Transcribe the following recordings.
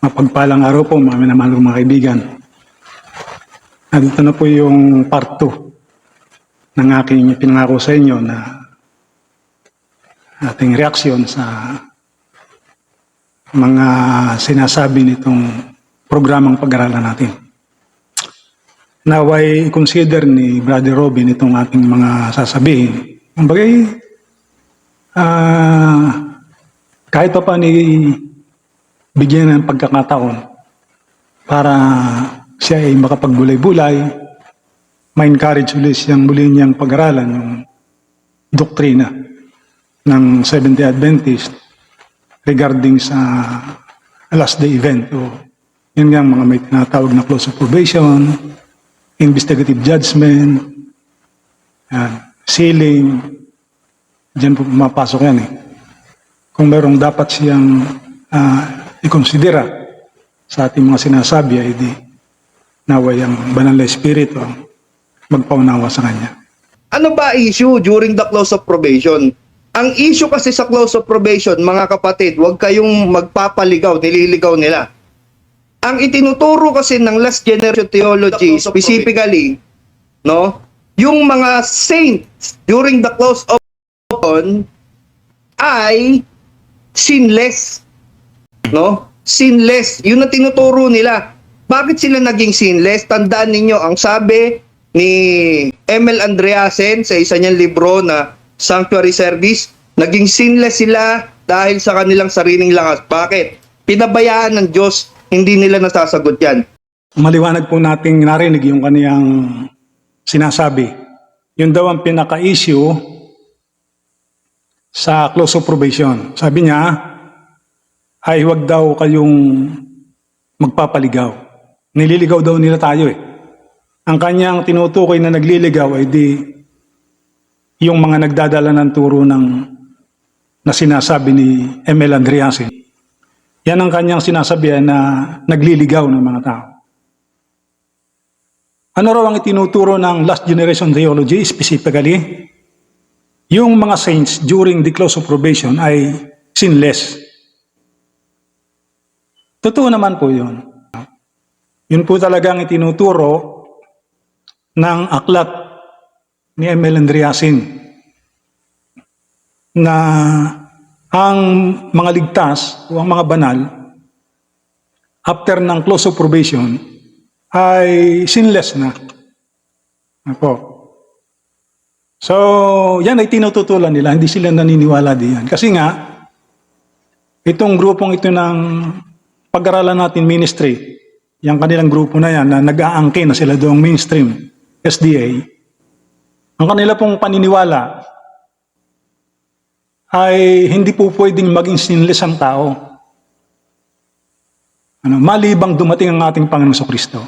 Mapagpalang araw po, mga minamahal kong mga kaibigan. Nandito na po yung part 2 ng aking pinangako sa inyo na ating reaksyon sa mga sinasabi nitong programang pag-aralan natin. Naway i-consider ni Brother Robin itong ating mga sasabihin. Ang bagay, kahit pa ni bigyan ng pagkakataon para siya ay makapagbulay-bulay, ma-encourage ulit siyang muli niyang pag-aralan yung doktrina ng Seventh-day Adventist regarding sa last day event. O, yun nga mga may tinatawag na close of probation, investigative judgment, sealing, dyan po pumapasok yan eh. Kung mayroong dapat siyang i-considera sa ating mga sinasabi ay di naway ang banal na espiritu ang magpaunawa sa kanya. Ano ba issue during the close of probation? Ang issue kasi sa close of probation, mga kapatid, huwag kayong magpapaligaw, nililigaw nila. Ang itinuturo kasi ng last generation theology, specifically, no, yung mga saints during the close of probation ay sinless. No? Sinless. Yun ang tinuturo nila. Bakit sila naging sinless? Tandaan ninyo, ang sabi ni M.L. Andreasen sa isa niyang libro na Sanctuary Service, naging sinless sila dahil sa kanilang sariling lakas. Bakit? Pinabayaan ng Diyos, hindi nila nasasagot yan. Maliwanag po nating narinig yung kaniyang sinasabi. Yun daw ang pinaka-issue sa close of probation. Sabi niya, ay huwag daw kayong magpapaligaw. Nililigaw daw nila tayo eh. Ang kanyang tinutukoy na nagliligaw ay di yung mga nagdadala ng turo na sinasabi ni M.L. Andreasen. Yan ang kanyang sinasabihan na nagliligaw ng mga tao. Ano raw ang itinuturo ng last generation theology specifically? Yung mga saints during the close of probation ay sinless. Totoo naman po yun. Yun po talagang itinuturo ng aklat ni M.L. Andreasen na ang mga ligtas o ang mga banal after ng close of probation ay sinless na. Ako. So, yan ay tinututulan nila. Hindi sila naniniwala diyan. Kasi nga, itong grupong ito ng pag-aralan natin ministry, yung kanilang grupo na yan na nag-aangkin na sila doong mainstream, SDA, ang kanila pong paniniwala ay hindi po pwedeng maging sinless ang tao. Malibang dumating ang ating Panginoon Kristo,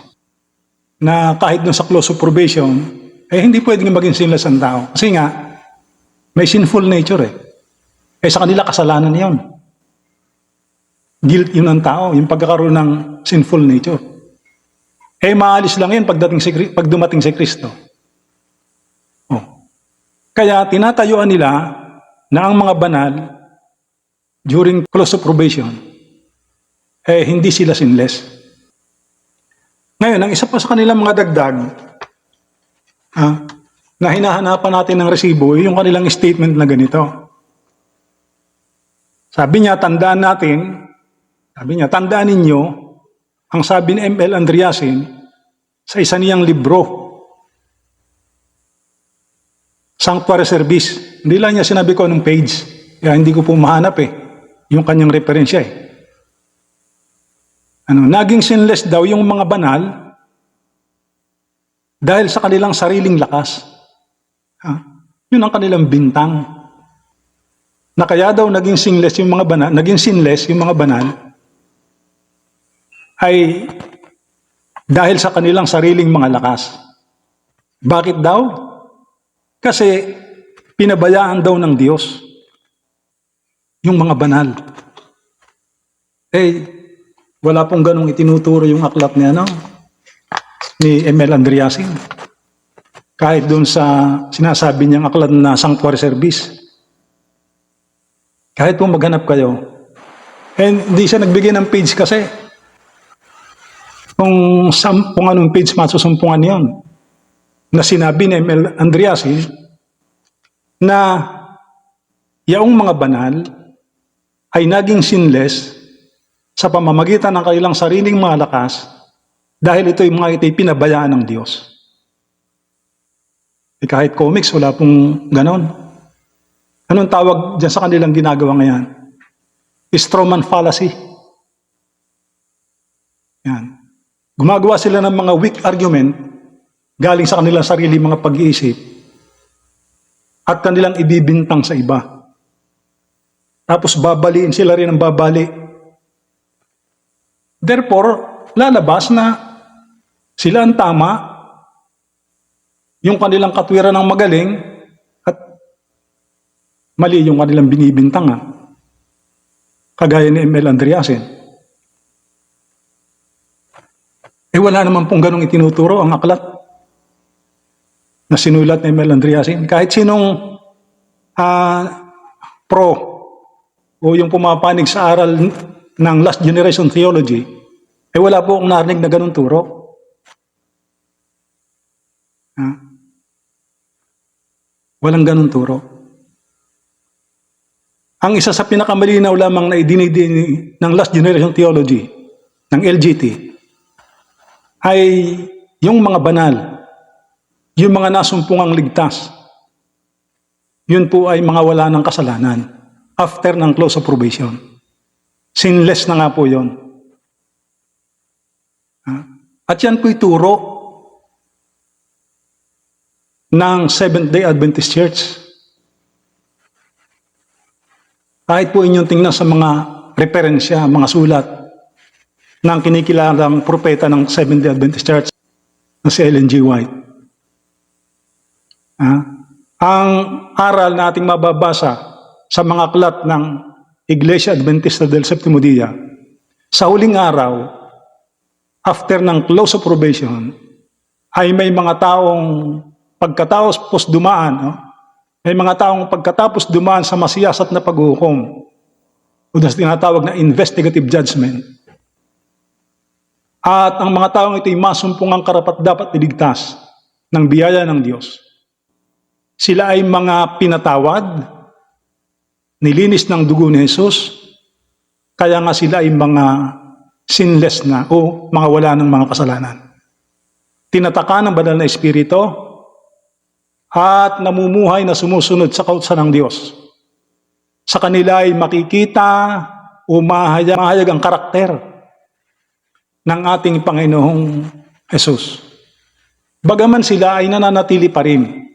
na kahit dun sa close of probation, hindi pwedeng maging sinless ang tao. Kasi nga, may sinful nature eh. Sa kanila kasalanan yun. Guilt yun ng tao, yung pagkakaroon ng sinful nature. Maalis lang yun pag dumating si Kristo. Kaya tinatayuan nila na ang mga banal during close of probation, hindi sila sinless. Ngayon, ang isa pa sa kanilang mga dagdag na hinahanapan natin ng resibo, yung kanilang statement na ganito. Sabi niya, tandaan ninyo, ang sabi ni M.L. Andreasen sa isa niyang libro, Sanctuary Service. Hindi lang niya sinabi ko anong page. Kaya hindi ko po mahanap yung kanyang referensya Naging sinless daw yung mga banal dahil sa kanilang sariling lakas. Yun ang kanilang bintang. Na kaya daw naging sinless yung mga banal, ay dahil sa kanilang sariling mga lakas. Bakit daw? Kasi pinabayaan daw ng Diyos yung mga banal. Wala pong ganong itinuturo yung aklat ni M.L. Andreasen. Kahit doon sa sinasabi niyang aklat na Sanctuary Service. Kahit po maghanap kayo, hindi siya nagbigay ng page kasi kung anong page masusumpungan yon, na sinabi ni M.L. Andreasin na yaong mga banal ay naging sinless sa pamamagitan ng kanilang sariling mga lakas dahil ito'y pinabayaan ng Diyos. Kahit comics, wala pong ganon. Anong tawag dyan sa kanilang ginagawa ngayon? Strawman fallacy. Yan. Gumagawa sila ng mga weak argument galing sa kanilang sarili mga pag-iisip at kanilang ibibintang sa iba. Tapos babaliin sila rin ng babali. Therefore, lalabas na sila ang tama, yung kanilang katwiran ng magaling, at mali yung kanilang binibintangan. Kagaya ni M.L. Andreasin. Wala naman pong ganong itinuturo ang aklat na sinulat ni M.L. Andreasin. Kahit sinong pro o yung pumapanig sa aral ng last generation theology, wala po akong narinig na ganong turo. Walang ganong turo. Ang isa sa pinakamalinaw lamang na idinidini ng last generation theology, ng LGT, ay yung mga banal, yung mga nasumpungang ligtas, yun po ay mga wala ng kasalanan after ng close of probation. Sinless na nga po yun. At yan po'y turo ng Seventh-day Adventist Church. Kahit po inyong tingnan sa mga referensya, mga sulat ng kinikilalang propeta ng Seventh-day Adventist Church na si Ellen G. White. Ang aral na ating mababasa sa mga aklat ng Iglesia Adventista del Séptimo Día, sa huling araw, after ng close of probation, ay may mga taong pagkatapos dumaan, may mga taong pagkatapos dumaan sa masiyasat na paghuhukom, o na tinatawag na investigative judgment. At ang mga taong ito'y masumpungang karapat-dapat iligtas ng biyaya ng Diyos. Sila ay mga pinatawad, nilinis ng dugo ni Jesus, kaya nga sila ay mga sinless na o mga wala ng mga kasalanan. Tinataka ng banal na Espiritu at namumuhay na sumusunod sa kautusan ng Diyos. Sa kanila ay makikita o mahayag ang karakter ng ating Panginoong Jesus. Bagaman sila ay nananatili pa rin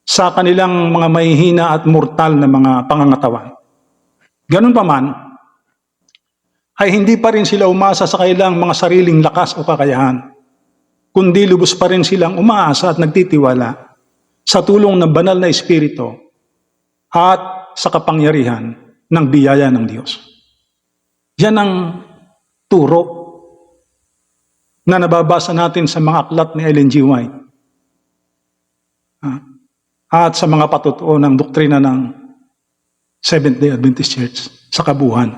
sa kanilang mga mahihina at mortal na mga pangangatawan. Ganun pa man, ay hindi pa rin sila umasa sa kanilang mga sariling lakas o kakayahan, kundi lubos pa rin silang umaasa at nagtitiwala sa tulong ng banal na Espiritu at sa kapangyarihan ng biyaya ng Diyos. Yan ang turo na nababasa natin sa mga aklat ni Ellen G. White at sa mga patutuo ng doktrina ng Seventh-day Adventist Church sa kabuuan.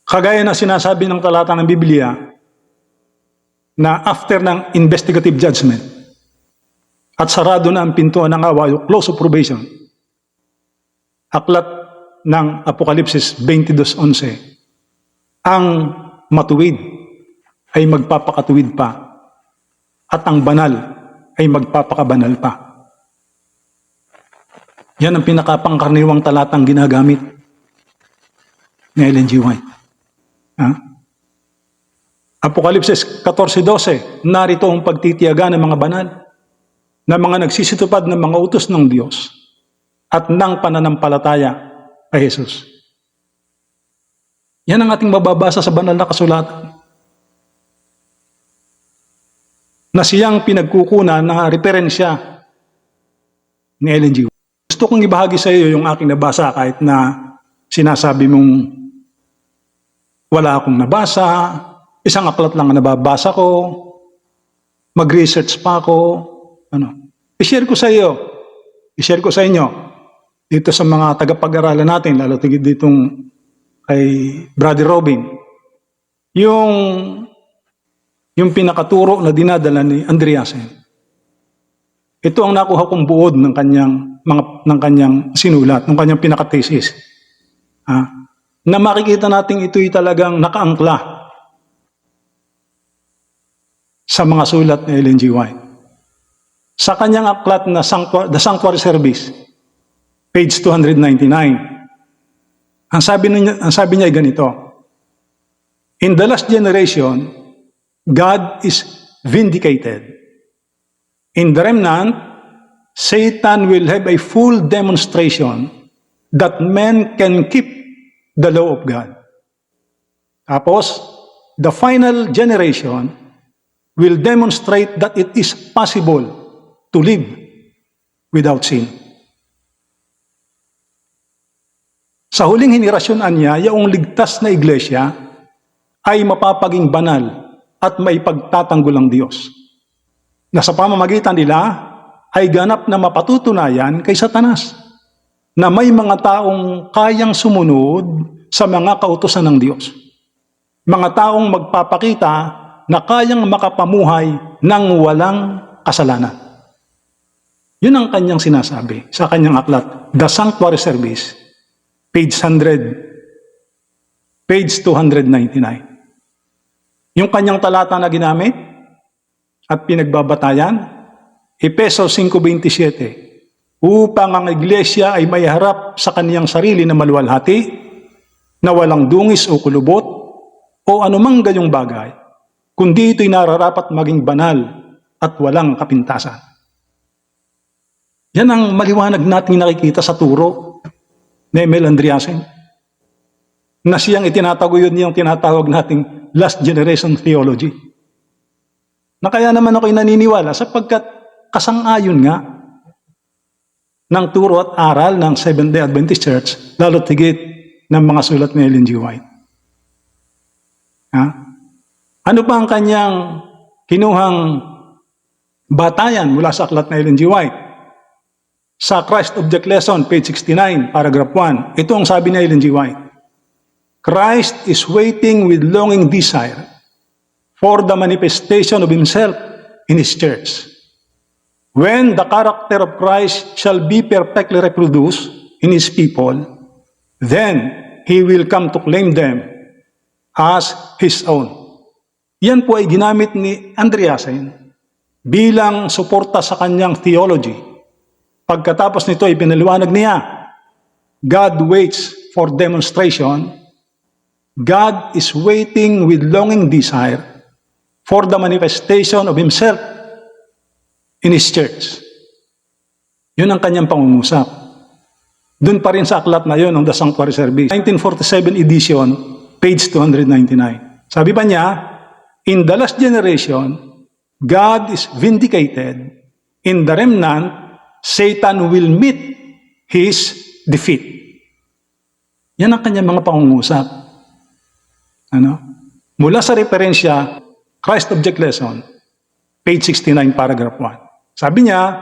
Kagaya na sinasabi ng talata ng Biblia na after ng investigative judgment at sarado na ang pintuan ng awa, o close of probation, aklat ng Apokalipsis 22:11, ang matuwid ay magpapakatuwid pa at ang banal ay magpapakabanal pa. Yan ang pinakapangkaraniwang talatang ginagamit ni Ellen G. White. Apokalipsis 14:12, narito ang pagtitiyaga ng mga banal na mga nagsisitupad ng mga utos ng Diyos at ng pananampalataya kay Jesus. Yan ang ating mababasa sa banal na kasulatan, na siyang pinagkukunan na referensya ni Ellen G. Gusto kong ibahagi sa iyo yung aking nabasa kahit na sinasabi mong wala akong nabasa, isang aklat lang ang nababasa ko, mag-research pa ako, i-share ko sa iyo, i-share ko sa inyo, dito sa mga tagapag-aralan natin, lalo tigid ditong kay Brother Robin, yung, yung pinakaturo na dinadala ni Andreasen. Ito ang nakuha kong buod ng kanyang sinulat, ng kanyang pinaka-thesis. Na makikita natin ito'y talagang nakaangkla sa mga sulat ni Ellen G. White. Sa kanyang aklat na The Sanctuary Service, page 299, ang sabi niya ay ganito: In the last generation, God is vindicated. In the remnant, Satan will have a full demonstration that men can keep the law of God. Tapos, the final generation will demonstrate that it is possible to live without sin. Sa huling henerasyon niya, yung ligtas na iglesia ay mapapaging banal at maipagtatanggol ang Diyos, na sa pamamagitan nila ay ganap na mapatutunayan kay Satanas na may mga taong kayang sumunod sa mga kautusan ng Diyos. Mga taong magpapakita na kayang makapamuhay ng walang kasalanan. Yun ang kanyang sinasabi sa kanyang aklat, The Sanctuary Service, page 299. Yung kanyang talata na ginamit at pinagbabatayan, Efeso 5:27, upang ang iglesia ay may harap sa kaniyang sarili na maluwalhati, na walang dungis o kulubot o anumang gayong bagay, kundi ito'y nararapat maging banal at walang kapintasan. Yan ang maliwanag nating nakikita sa turo ni Emil Andreasen, na siyang itinataguyod niyang tinatawag nating last generation theology. Na kaya naman ako'y naniniwala sapagkat kasang-ayon nga ng turo at aral ng Seventh-day Adventist Church, lalo't higit ng mga sulat ni Ellen G. White. Ano pa ang kanyang kinuhang batayan mula sa aklat na Ellen G. White? Sa Christ Object Lesson, page 69, paragraph 1, ito ang sabi ni Ellen G. White: Christ is waiting with longing desire for the manifestation of Himself in His church. When the character of Christ shall be perfectly reproduced in His people, then He will come to claim them as His own. Yan po ay ginamit ni Andreasen bilang suporta sa kanyang theology. Pagkatapos nito ay pinaliwanag niya, God waits for demonstration. God is waiting with longing desire for the manifestation of Himself in His church. Yun ang kanyang pangungusap. Doon pa rin sa aklat na yun ng The Sanctuary Service, 1947 edition, page 299. Sabi pa niya, in the last generation, God is vindicated. In the remnant, Satan will meet his defeat. Yan ang kanyang mga pangungusap. Mula sa referensya, Christ Object Lesson, page 69, paragraph 1. Sabi niya,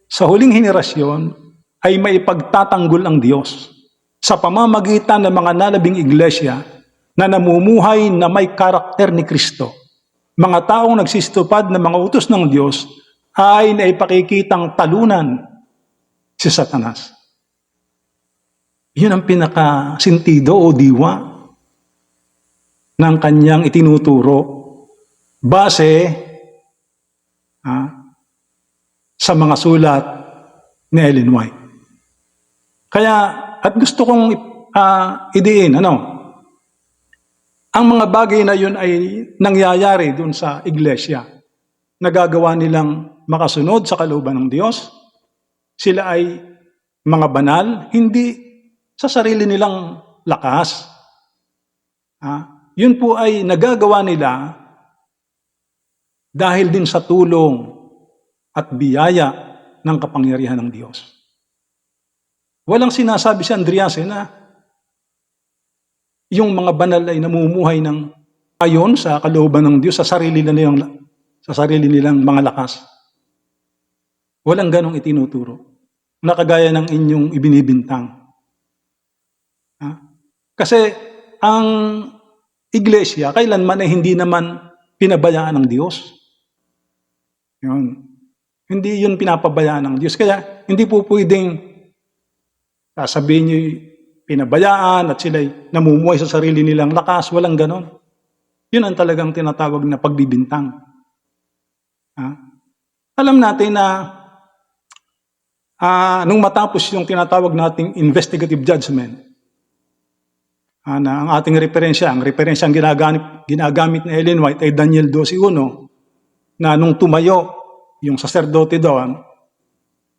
sa huling henerasyon ay maipagtatanggol ang Diyos sa pamamagitan ng mga nalabing iglesia na namumuhay na may karakter ni Kristo. Mga taong nagsistupad ng mga utos ng Diyos ay naipakikitang talunan si Satanas. Yun ang pinakasintido o diwa ng kanyang itinuturo base sa mga sulat ni Ellen White. Kaya, at gusto kong idiin, ang mga bagay na yun ay nangyayari dun sa iglesia. Nagagawa nilang makasunod sa kalooban ng Diyos. Sila ay mga banal, hindi sa sarili nilang lakas. Yun po ay nagagawa nila dahil din sa tulong at biyaya ng kapangyarihan ng Diyos. Walang sinasabi si Andreasen na yung mga banal ay namumuhay ng ayon sa kalooban ng Diyos sa sarili nilang mga lakas. Walang ganong itinuturo. Nakagaya ng inyong ibinibintang. Kasi ang iglesia, kailanman ay hindi naman pinabayaan ng Diyos. Yun. Hindi yun pinapabayaan ng Diyos. Kaya hindi po pwedeng sasabihin niyo pinabayaan at sila'y namumuhay sa sarili nilang lakas. Walang ganon. Yun ang talagang tinatawag na pagbibintang. Ha? Alam natin na nung matapos yung tinatawag nating investigative judgment, na ang ating referensya, ang ginagamit ni Ellen White ay Daniel 12:1, na nung tumayo yung saserdote doon,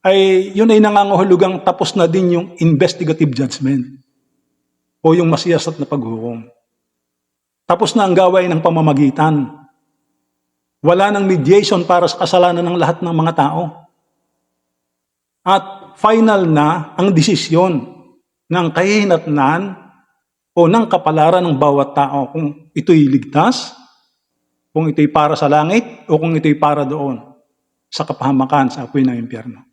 ay yun ay nangangahulugang tapos na din yung investigative judgment o yung masiyasat na paghukom. Tapos na ang gawain ng pamamagitan. Wala nang mediation para sa kasalanan ng lahat ng mga tao. At final na ang desisyon ng kahihinatnan o ng kapalaran ng bawat tao kung ito'y ligtas, kung ito'y para sa langit, o kung ito'y para doon sa kapahamakan sa apoy ng impyerno.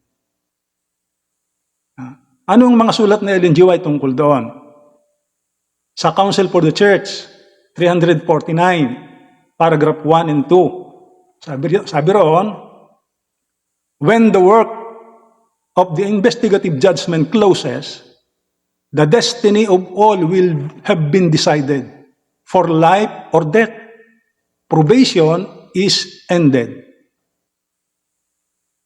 Ano ang mga sulat ni Ellen G. White tungkol doon? Sa Council for the Church, 349, paragraph 1 and 2. Sabi roon, when the work of the investigative judgment closes, the destiny of all will have been decided for life or death. Probation is ended.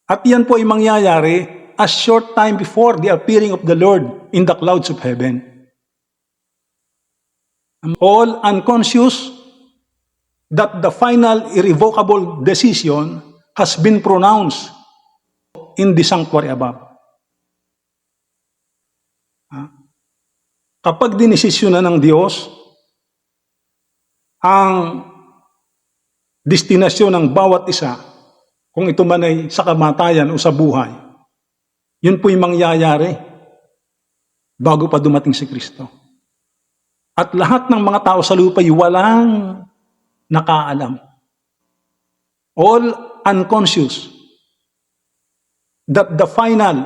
At yan po ay mangyayari a short time before the appearing of the Lord in the clouds of heaven. All unconscious that the final irrevocable decision has been pronounced in the sanctuary above. Kapag dinesisyon na ng Diyos ang destinasyon ng bawat isa, kung ito man ay sa kamatayan o sa buhay, yun po'y mangyayari bago pa dumating si Kristo. At lahat ng mga tao sa lupa ay walang nakaalam. All unconscious that the final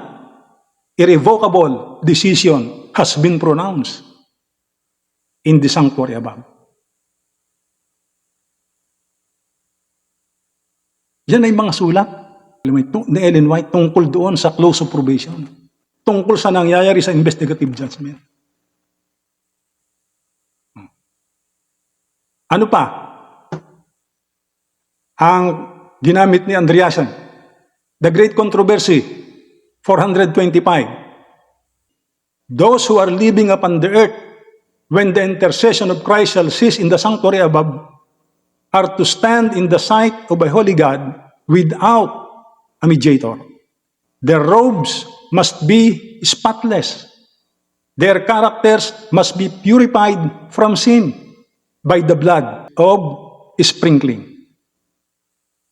irrevocable decision has been pronounced in the sanctuary above. Yan ay mga sulat ni Ellen White tungkol doon sa close of probation, tungkol sa nangyayari sa investigative judgment. Ano pa ang ginamit ni Andreasen? The Great Controversy, 425. Those who are living upon the earth when the intercession of Christ shall cease in the sanctuary above are to stand in the sight of a holy God without a mediator. Their robes must be spotless. Their characters must be purified from sin by the blood of sprinkling.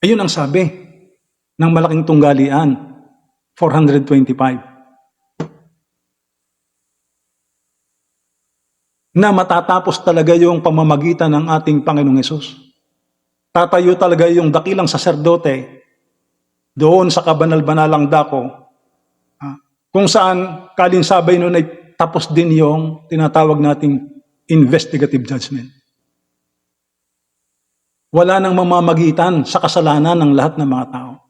Ayun ang sabi ng malaking tunggalian, 425. Na matatapos talaga yung pamamagitan ng ating Panginoong Hesus. Tatayo talaga yung dakilang saserdote doon sa kabanal-banalang dako, kung saan kalinsabay noon ay tapos din yung tinatawag nating investigative judgment. Wala nang mamamagitan sa kasalanan ng lahat ng mga tao.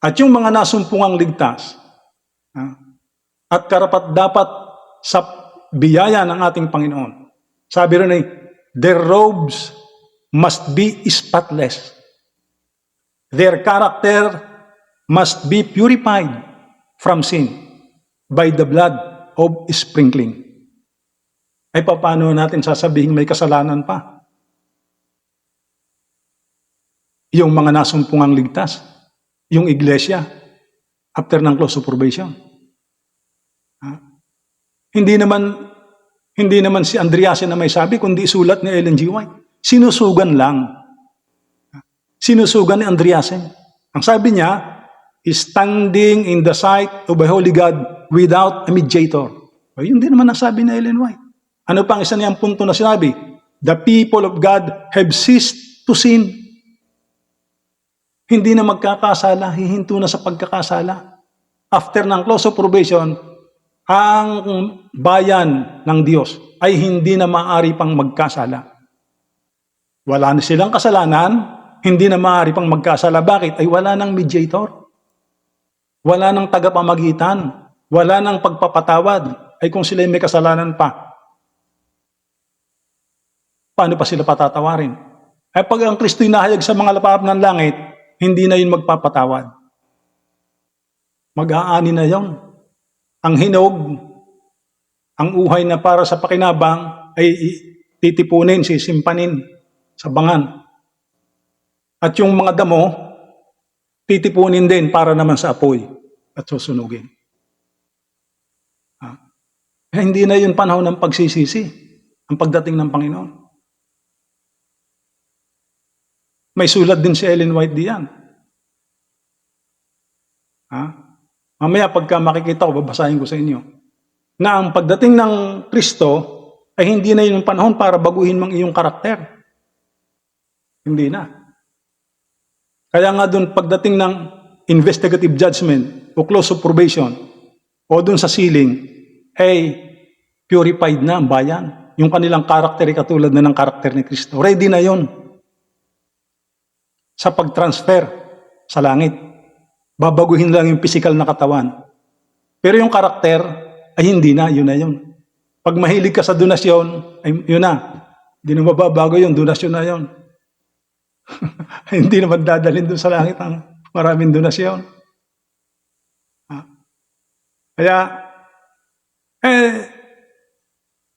At yung mga nasumpungang ligtas at karapat-dapat sa biyaya ng ating Panginoon, sabi rin ay, their robes must be spotless. Their character must be purified from sin by the blood of sprinkling. Ay paano natin sasabihin may kasalanan pa? Yung mga nasumpungang ligtas, yung iglesia, after ng close of probation. Hindi naman si Andreasen na may sabi, kundi sulat ni Ellen G. White. Sinusugan lang. Sinusugan ni Andreasen. Ang sabi niya, standing in the sight of a holy God without a mediator. O, yun din naman ang sabi ni Ellen White. Ano pang isa niyang punto na sinabi? The people of God have ceased to sin. Hindi na magkakasala, hihinto na sa pagkakasala. After ng close of probation, ang bayan ng Diyos ay hindi na maaari pang magkasala. Wala na silang kasalanan, hindi na maaari pang magkasala. Bakit? Ay wala nang mediator. Wala nang tagapamagitan. Wala nang pagpapatawad. Ay kung sila may kasalanan pa, paano pa sila patatawarin? Ay pag ang Kristo'y nahayag sa mga lapap ng langit, hindi na yun magpapatawad. Mag-aani na yon. Ang hinog, ang uhay na para sa pakinabang ay titipunin, sisimpanin sa bangan. At yung mga damo, titipunin din para naman sa apoy at susunugin. Hindi na yun panahon ng pagsisisi, ang pagdating ng Panginoon. May sulat din si Ellen White diyan. Mamaya pagka makikita ko, babasahin ko sa inyo, na ang pagdating ng Kristo ay hindi na yun ang panahon para baguhin mang iyong karakter. Hindi na. Kaya nga doon pagdating ng investigative judgment o close of probation o doon sa sealing, ay purified na ang bayan. Yung kanilang karakter ay katulad na ng karakter ni Kristo. Ready na yon sa pag-transfer sa langit. Babaguhin lang yung physical na katawan. Pero yung karakter ay hindi na, yun na yun. Pag mahilig ka sa donasyon, ay yun na. Hindi na mababago yun, donasyon na yun. Hindi naman dadalhin doon sa langit ang maraming donasyon. Kaya,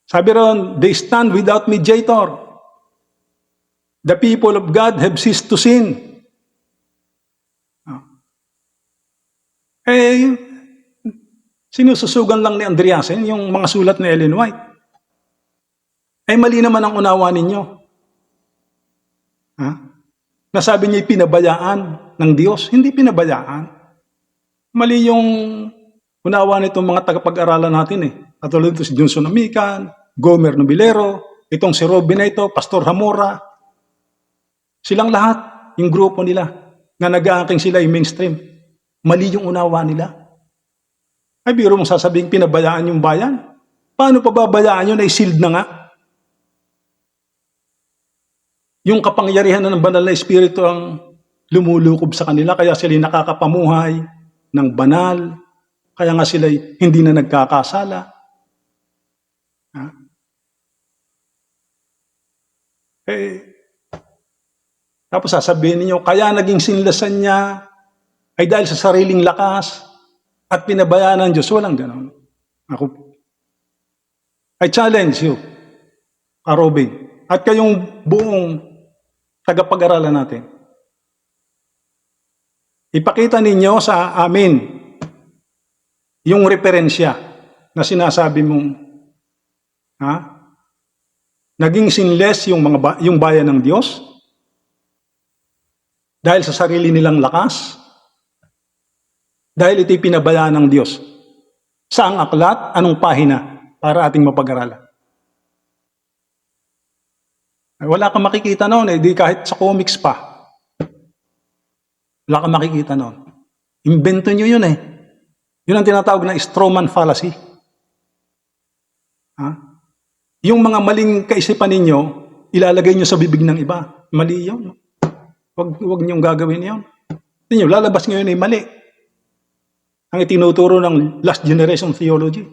sabi ron, they stand without mediator. The people of God have ceased to sin. Sinususugan lang ni Andreasen yung mga sulat ni Ellen White. Mali naman ang unawa ninyo. Nasabi niya pinabayaan ng Diyos. Hindi pinabayaan. Mali yung unawa nitong mga tagapag-aralan natin. Katulad ito si Johnson Amican, Gomer Nobilero, itong si Robin na ito, Pastor Hamora. Silang lahat, yung grupo nila, na nag-aangking sila yung mainstream. Mali yung unawa nila. Ay, biro mong sasabihin pinabayaan yung bayan. Paano pababayaan yun? Ay sealed na nga. Yung kapangyarihan na ng banal na espiritu ang lumulukob sa kanila, kaya sila nakakapamuhay ng banal, kaya nga sila hindi na nagkakasala. Tapos sasabihin niyo, kaya naging sinlasan niya ay dahil sa sariling lakas at pinabayaan ng Diyos. Walang ganon. I challenge you, Robin, at kayong buong tagapag-aralan natin. Ipakita ninyo sa amin yung referensya na sinasabi mong naging sinless yung bayan ng Diyos dahil sa sarili nilang lakas, dahil ito'y pinabayaan ng Diyos. Saang aklat, anong pahina para ating mapag-aralan? Wala kang makikita noon, di kahit sa comics pa. Wala kang makikita noon. Invento nyo yun . Yun ang tinatawag na strawman fallacy. Yung mga maling kaisipan ninyo, ilalagay nyo sa bibig ng iba. Mali yun. Huwag niyong gagawin yun. Tingnan nyo, lalabas ngayon ay mali. Ang itinuturo ng last generation theology.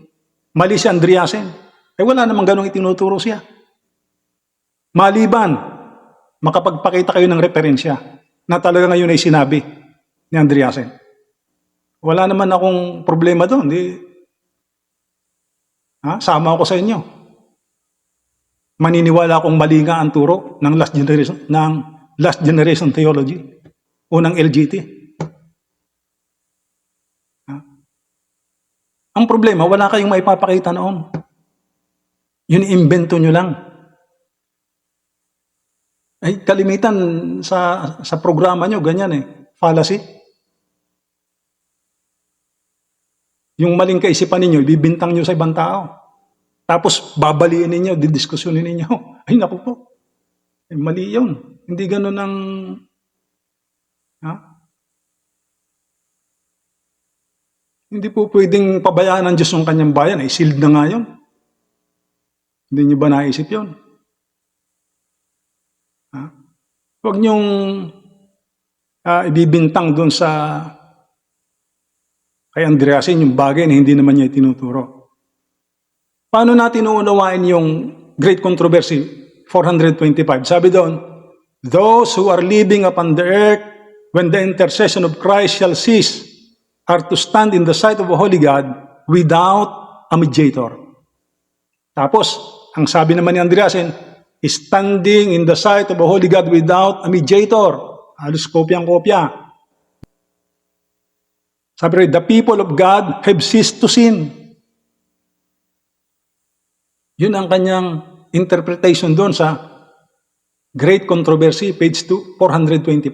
Mali si Andreasen. Wala namang ganong itinuturo siya. Maliban, makapagpakita kayo ng referensya na talaga ngayon ay sinabi ni Andreasen. Wala naman akong problema doon. Sama ako sa inyo. Maniniwala akong mali nga ang turo ng last generation theology o ng LGT. Ang problema, wala kayong maipapakita noon. Yun invento nyo lang. Kalimitan sa programa nyo, ganyan fallacy. Yung maling kaisipan ninyo, ibibintang nyo sa ibang tao. Tapos babaliin ninyo, didiskusyonin ninyo. Ay naku po, mali yun. Hindi ganun ang... Hindi po pwedeng pabayaan ng Diyos yung kanyang bayan. Ay, sealed na nga yun. Hindi niyo ba naisip yun? Ha? Huwag niyong ibibintang doon sa kay Andreasen yung bagay na hindi naman niya itinuturo. Paano natin uunawain yung Great Controversy 425? Sabi doon, those who are living upon the earth when the intercession of Christ shall cease are to stand in the sight of a holy God without a mediator. Tapos, ang sabi naman ni Andreasen, standing in the sight of a holy God without a mediator. Halos kopyang-kopya. Sabi rin, the people of God have ceased to sin. Yun ang kanyang interpretation doon sa Great Controversy, page 425.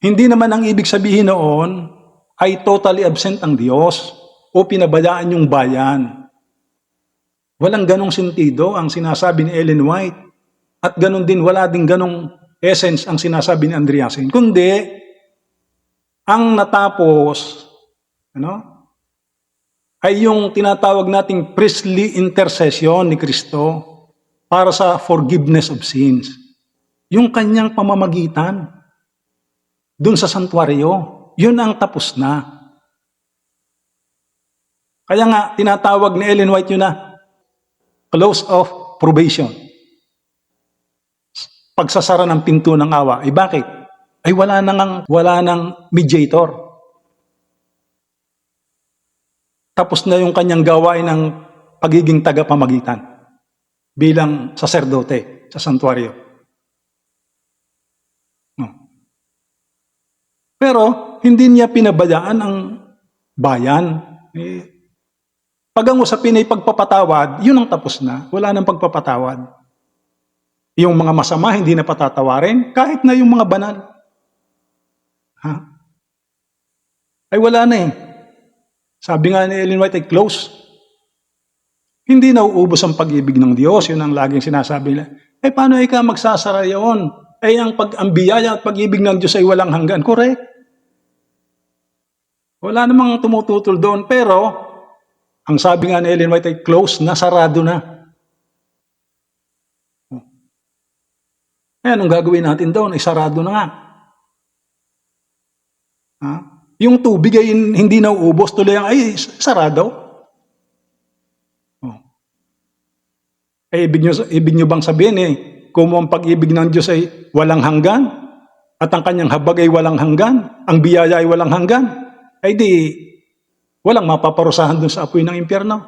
Hindi naman ang ibig sabihin noon ay totally absent ang Diyos o pinabayaan yung bayan. Walang ganong sentido ang sinasabi ni Ellen White at ganon din, wala din ganong essence ang sinasabi ni Andreasen. Kundi, ang natapos ay yung tinatawag nating priestly intercession ni Kristo para sa forgiveness of sins. Yung kanyang pamamagitan dun sa santuaryo, yun ang tapos na. Kaya nga, tinatawag ni Ellen White yun na close of probation. Pagsasara ng pinto ng awa. Bakit? Ay wala nang mediator. Tapos na yung kanyang gawain ng pagiging tagapamagitan bilang saserdote sa santuaryo. Pero hindi niya pinabayaan ang bayan. Pag ang usapin ay pagpapatawad, yun ang tapos na. Wala nang pagpapatawad. Yung mga masama hindi na patatawarin, kahit na yung mga banal. Ay wala na eh. Sabi nga ni Ellen White ay close. Hindi nauubos ang pag-ibig ng Diyos. Yun ang laging sinasabi nila. Paano ikaw magsasara yun? Ang biyaya at pag-ibig ng Diyos ay walang hanggan. Correct. Wala namang tumututol doon. Pero, ang sabi nga ni Ellen White ay close na, sarado na. Anong gagawin natin doon? Ay sarado na nga. Yung tubig ay hindi nauubos, tuloy ang sarado. Ibig nyo bang sabihin kung ang pag-ibig ng Diyos ay walang hanggan, at ang kanyang habag ay walang hanggan, ang biyaya ay walang hanggan, ay di walang mapaparusahan dun sa apoy ng impyerno.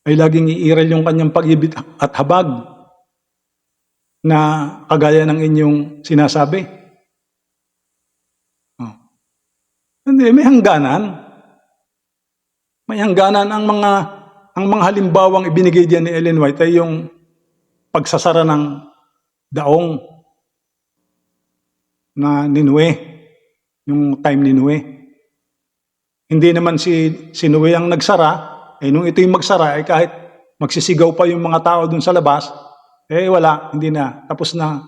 Ay laging iiral yung kanyang pag-ibig at habag na kagaya ng inyong sinasabi. Hindi, may hangganan. May hangganan ang mga halimbawang ibinigay diyan ni Ellen White ay yung pagsasara ng daong na ni Noe, yung time ni Noe. Hindi naman si Noe ang nagsara, nung ito yung magsara, kahit magsisigaw pa yung mga tao dun sa labas, wala, hindi na, tapos na.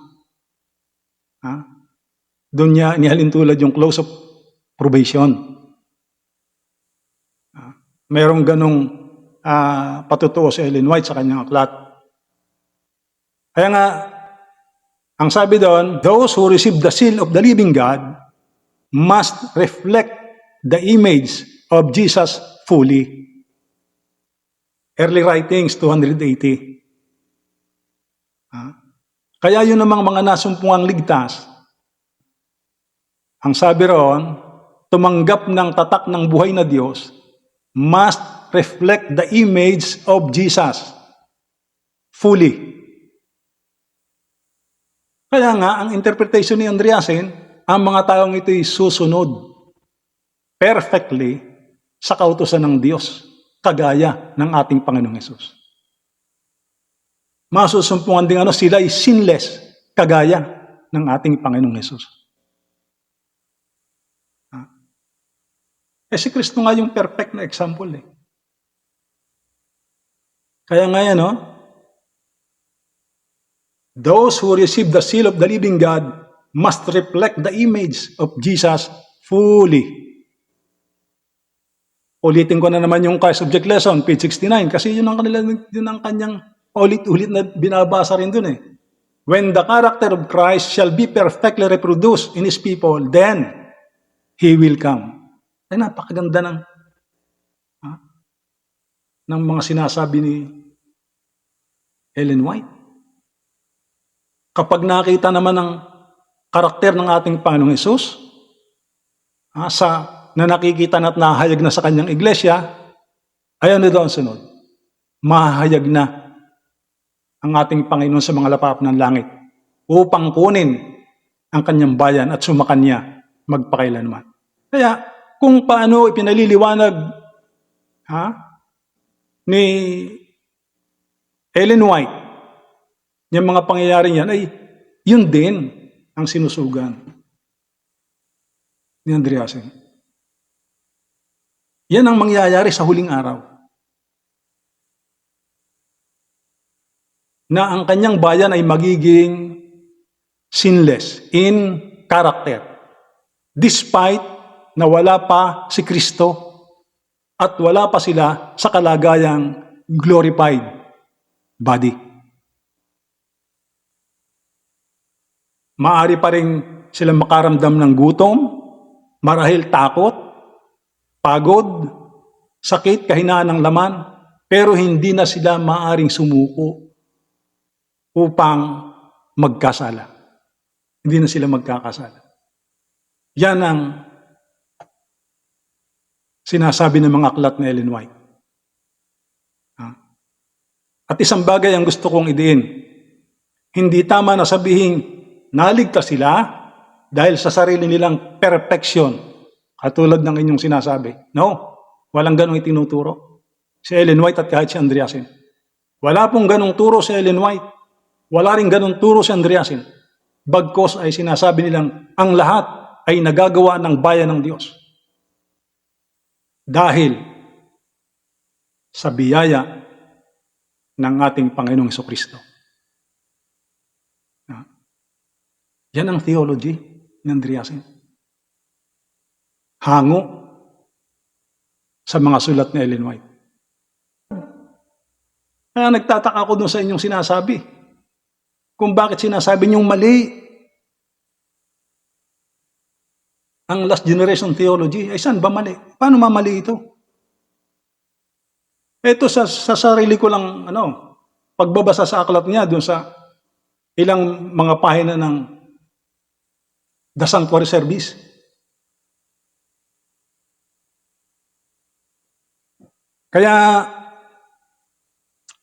Doon niya inihalintulad yung close of probation. Mayroong ganong patutuo si Ellen White sa kanyang aklat. Kaya nga, ang sabi doon, those who receive the seal of the living God must reflect the image of Jesus fully. Early Writings 280. Kaya yun namang mga nasumpungang ligtas, ang sabi roon, tumanggap ng tatak ng buhay na Diyos must reflect the image of Jesus fully. Kaya nga, ang interpretation ni Andreasen, ang mga taong ito'y susunod perfectly sa kautusan ng Diyos, kagaya ng ating Panginoong Hesus. Masusumpungan din sila'y sinless, kagaya ng ating Panginoong Hesus. Si Kristo nga yung perfect na example Kaya nga yan, those who receive the seal of the living God must reflect the image of Jesus fully. Ulitin ko na naman yung subject lesson, page 69, kasi yun ang kanyang ulit-ulit na binabasa rin dun eh. When the character of Christ shall be perfectly reproduced in His people, then He will come. Ay, napakaganda ng mga sinasabi ni Ellen White. Kapag nakita naman ang karakter ng ating Panginoong Hesus, na nakikita na at nahayag na sa kanyang iglesia, ay ano daw ang sunod? Mahayag na ang ating Panginoon sa mga lapap ng langit upang kunin ang kanyang bayan at sumakan niya magpakailanman. Kaya kung paano ipinaliliwanag ni Ellen White yung mga pangyayari niyan, ay yun din ang sinusugan ni Andreasen. Yan ang mangyayari sa huling araw. Na ang kanyang bayan ay magiging sinless in character. Despite na wala pa si Kristo at wala pa sila sa kalagayang glorified body. Maari pa rin silang makaramdam ng gutom, marahil takot, pagod, sakit, kahinaan ng laman, pero hindi na sila maaring sumuko upang magkasala. Hindi na sila magkakasala. Yan ang sinasabi ng mga aklat na Ellen White. At isang bagay ang gusto kong idiin. Hindi tama na sabihin naligtas sila dahil sa sarili nilang perfection, katulad ng inyong sinasabi. No, walang ganong itinuturo si Ellen White at kahit si Andreasen. Wala pong ganong turo si Ellen White. Wala rin ganong turo si Andreasen. Bagkos ay sinasabi nilang ang lahat ay nagagawa ng bayan ng Diyos. Dahil sa biyaya ng ating Panginoong Jesucristo. Yan ang theology ni Andreasen. Hango sa mga sulat ni Ellen White. Kaya nagtataka ako dun sa inyong sinasabi. Kung bakit sinasabi niyong mali ang last generation theology. Ay saan ba mali? Paano mamali ito? Ito sa sarili ko lang, pagbabasa sa aklat niya dun sa ilang mga pahina ng The Sanctuary Service. Kaya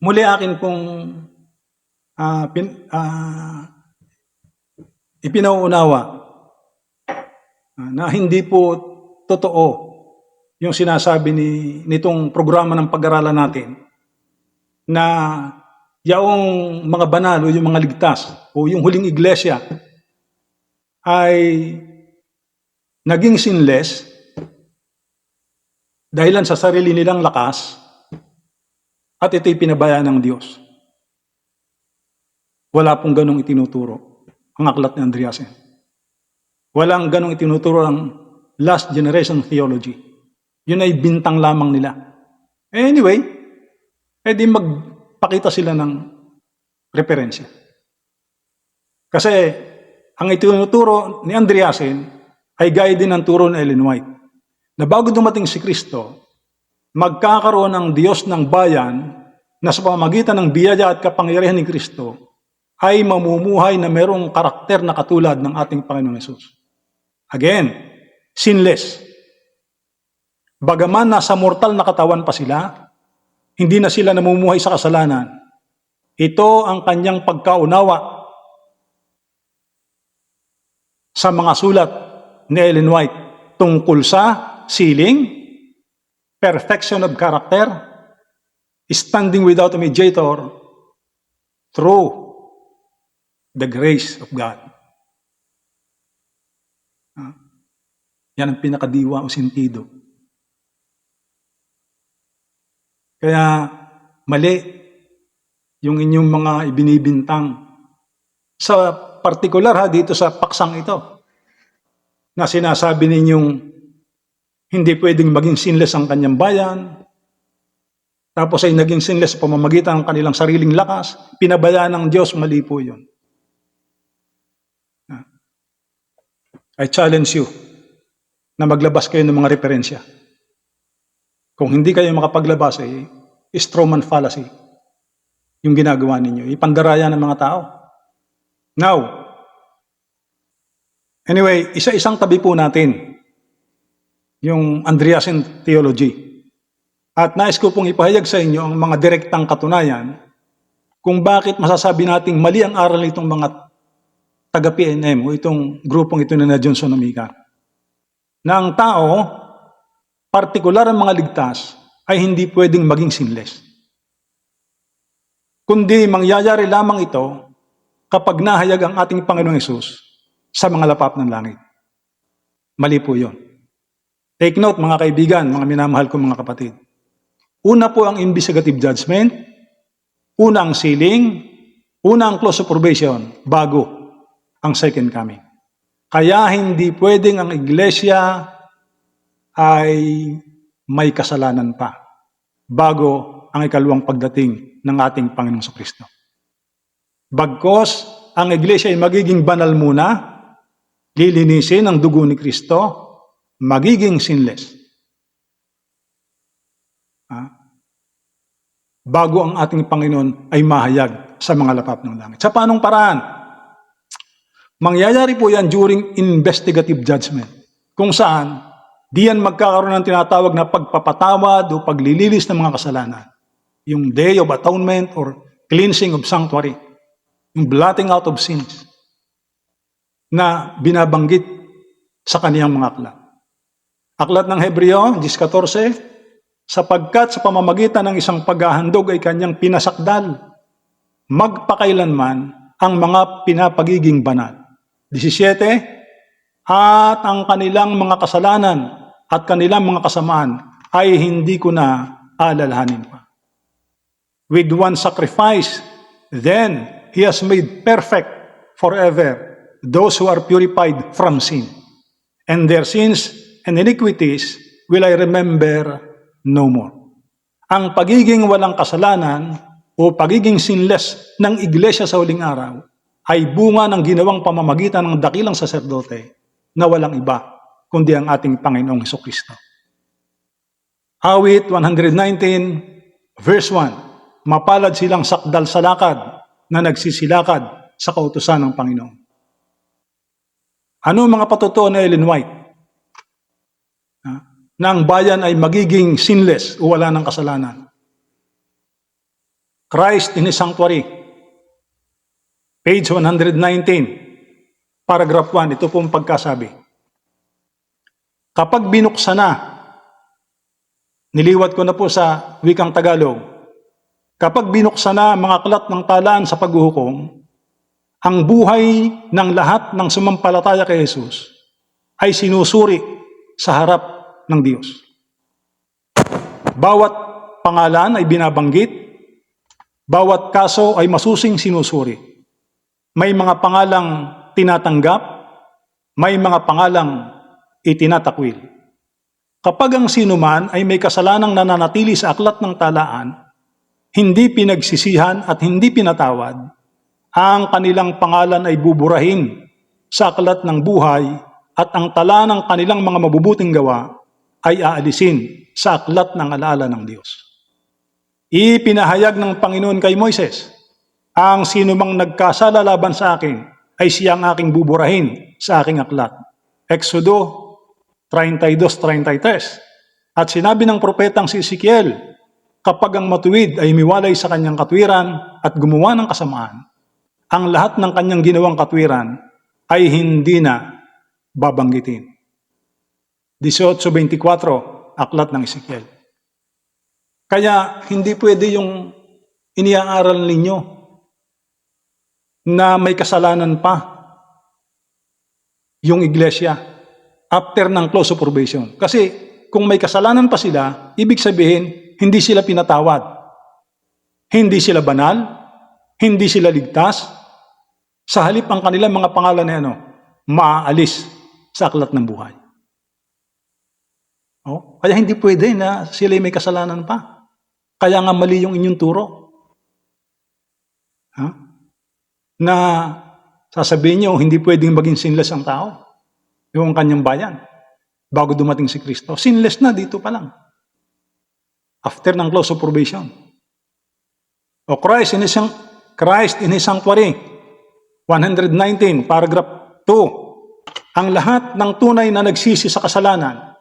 muli akin pong ipinauunawa na hindi po totoo yung sinasabi nitong programa ng pag-aralan natin na yaong mga banal o yung mga ligtas o yung huling iglesia ay naging sinless dahilan sa sarili nilang lakas at ito'y pinabayaan ng Diyos. Wala pong ganong itinuturo ang aklat ni Andreasen. Walang ganong itinuturo ang last generation theology. Yun ay bintang lamang nila. Anyway, di magpakita sila ng referensya. Kasi ang itinuturo ni Andreasen ay gaya din ng turo ni Ellen White. Na bago dumating si Kristo, magkakaroon ng Diyos ng bayan na sa pamamagitan ng biyaya at kapangyarihan ni Kristo ay mamumuhay na merong karakter na katulad ng ating Panginoong Hesus. Again, sinless. Bagaman nasa mortal na katawan pa sila, hindi na sila namumuhay sa kasalanan. Ito ang kanyang pagkaunawa sa mga sulat ni Ellen White tungkol sa sealing, perfection of character, standing without a mediator through the grace of God. Yan ang pinakadiwa o sentido. Kaya mali yung inyong mga ibinibintang sa partikular dito sa paksang ito na sinasabi ninyong Hindi pwedeng maging sinless ang kanyang bayan, tapos ay naging sinless sa pamamagitan ng kanilang sariling lakas, pinabayaan ng Diyos, mali po yun. I challenge you na maglabas kayo ng mga referensya. Kung hindi kayo makapaglabas, strawman fallacy yung ginagawa ninyo. Ipandaraya ng mga tao. Now, anyway, isa-isang tabi po natin yung Andreasen theology. At nais ko pong ipahayag sa inyo ang mga direktang katunayan kung bakit masasabi nating mali ang aral nitong mga taga-PNM o itong grupong ito na Johnson Amica. Na ang tao, partikular ang mga ligtas, ay hindi pwedeng maging sinless. Kundi mangyayari lamang ito kapag nahayag ang ating Panginoong Hesus sa mga lapap ng langit. Mali po yun. Take note mga kaibigan, mga minamahal kong mga kapatid. Una po ang investigative judgment, una ang sealing, una ang close of probation, bago ang second coming. Kaya hindi pwedeng ang iglesia ay may kasalanan pa bago ang ikalawang pagdating ng ating Panginoong Kristo. Bagkos ang iglesia ay magiging banal muna, lilinisin ang dugo ni Kristo, magiging sinless. Bago ang ating Panginoon ay mahayag sa mga lapap ng langit. Sa paanong paraan? Mangyayari po yan during investigative judgment, kung saan diyan magkakaroon ng tinatawag na pagpapatawad o paglililis ng mga kasalanan. Yung Day of Atonement or cleansing of sanctuary, yung blotting out of sins na binabanggit sa kaniyang mga aklat. Aklat ng Hebreo, 10:14, sapagkat sa pamamagitan ng isang paghahandog ay kanyang pinasakdal, magpakailanman ang mga pinapagiging banal. 17, at ang kanilang mga kasalanan at kanilang mga kasamaan ay hindi ko na alalahanin pa. With one sacrifice, then He has made perfect forever those who are purified from sin. And their sins and iniquities will I remember no more. Ang pagiging walang kasalanan o pagiging sinless ng iglesia sa huling araw ay bunga ng ginawang pamamagitan ng dakilang saserdote na walang iba kundi ang ating Panginoong Hesukristo. Awit 119 verse 1, mapalad silang sakdal sa lakad na nagsisilakad sa kautusan ng Panginoon. Ano mga patutuo na Ellen White? Na ang bayan ay magiging sinless o wala ng kasalanan. Christ in His Sanctuary, page 119, paragraph 1, ito pong pagkasabi. Kapag binuksan na, niliwat ko na po sa wikang Tagalog, kapag binuksan na mga aklat ng talaan sa paghuhukom, ang buhay ng lahat ng sumampalataya kay Jesus ay sinusuri sa harap ng Diyos. Bawat pangalan ay binabanggit, bawat kaso ay masusing sinusuri. May mga pangalang tinatanggap, may mga pangalang itinatakwil. Kapag ang sinuman ay may kasalanang nananatili sa aklat ng talaan, hindi pinagsisihan at hindi pinatawad, ang kanilang pangalan ay buburahin sa aklat ng buhay at ang tala ng kanilang mga mabubuting gawa ay aalisin sa aklat ng alaala ng Diyos. Ipinahayag ng Panginoon kay Moises, ang sinumang nagkasala laban sa akin ay siyang aking buburahin sa aking aklat. Exodo 32:33. At sinabi ng propetang si Ezekiel, kapag ang matuwid ay miwalay sa kanyang katwiran at gumawa ng kasamaan, ang lahat ng kanyang ginawang katwiran ay hindi na babanggitin. 18:24, aklat ng Ezekiel. Kaya hindi pwede yung iniaaral ninyo na may kasalanan pa yung iglesia after ng close of probation. Kasi kung may kasalanan pa sila, ibig sabihin, hindi sila pinatawad. Hindi sila banal, hindi sila ligtas. Sa halip ang kanilang mga pangalan na maaalis sa aklat ng buhay. Oh, kaya hindi pwede na sila may kasalanan pa. Kaya nga mali yung inyong turo. Ha? Na sasabihin niyo, hindi pwedeng maging sinless ang tao. Yung kanyang bayan. Bago dumating si Kristo. Sinless na dito pa lang. After ng close of probation. O Christ in His sanctuary. 119, paragraph 2. Ang lahat ng tunay na nagsisi sa kasalanan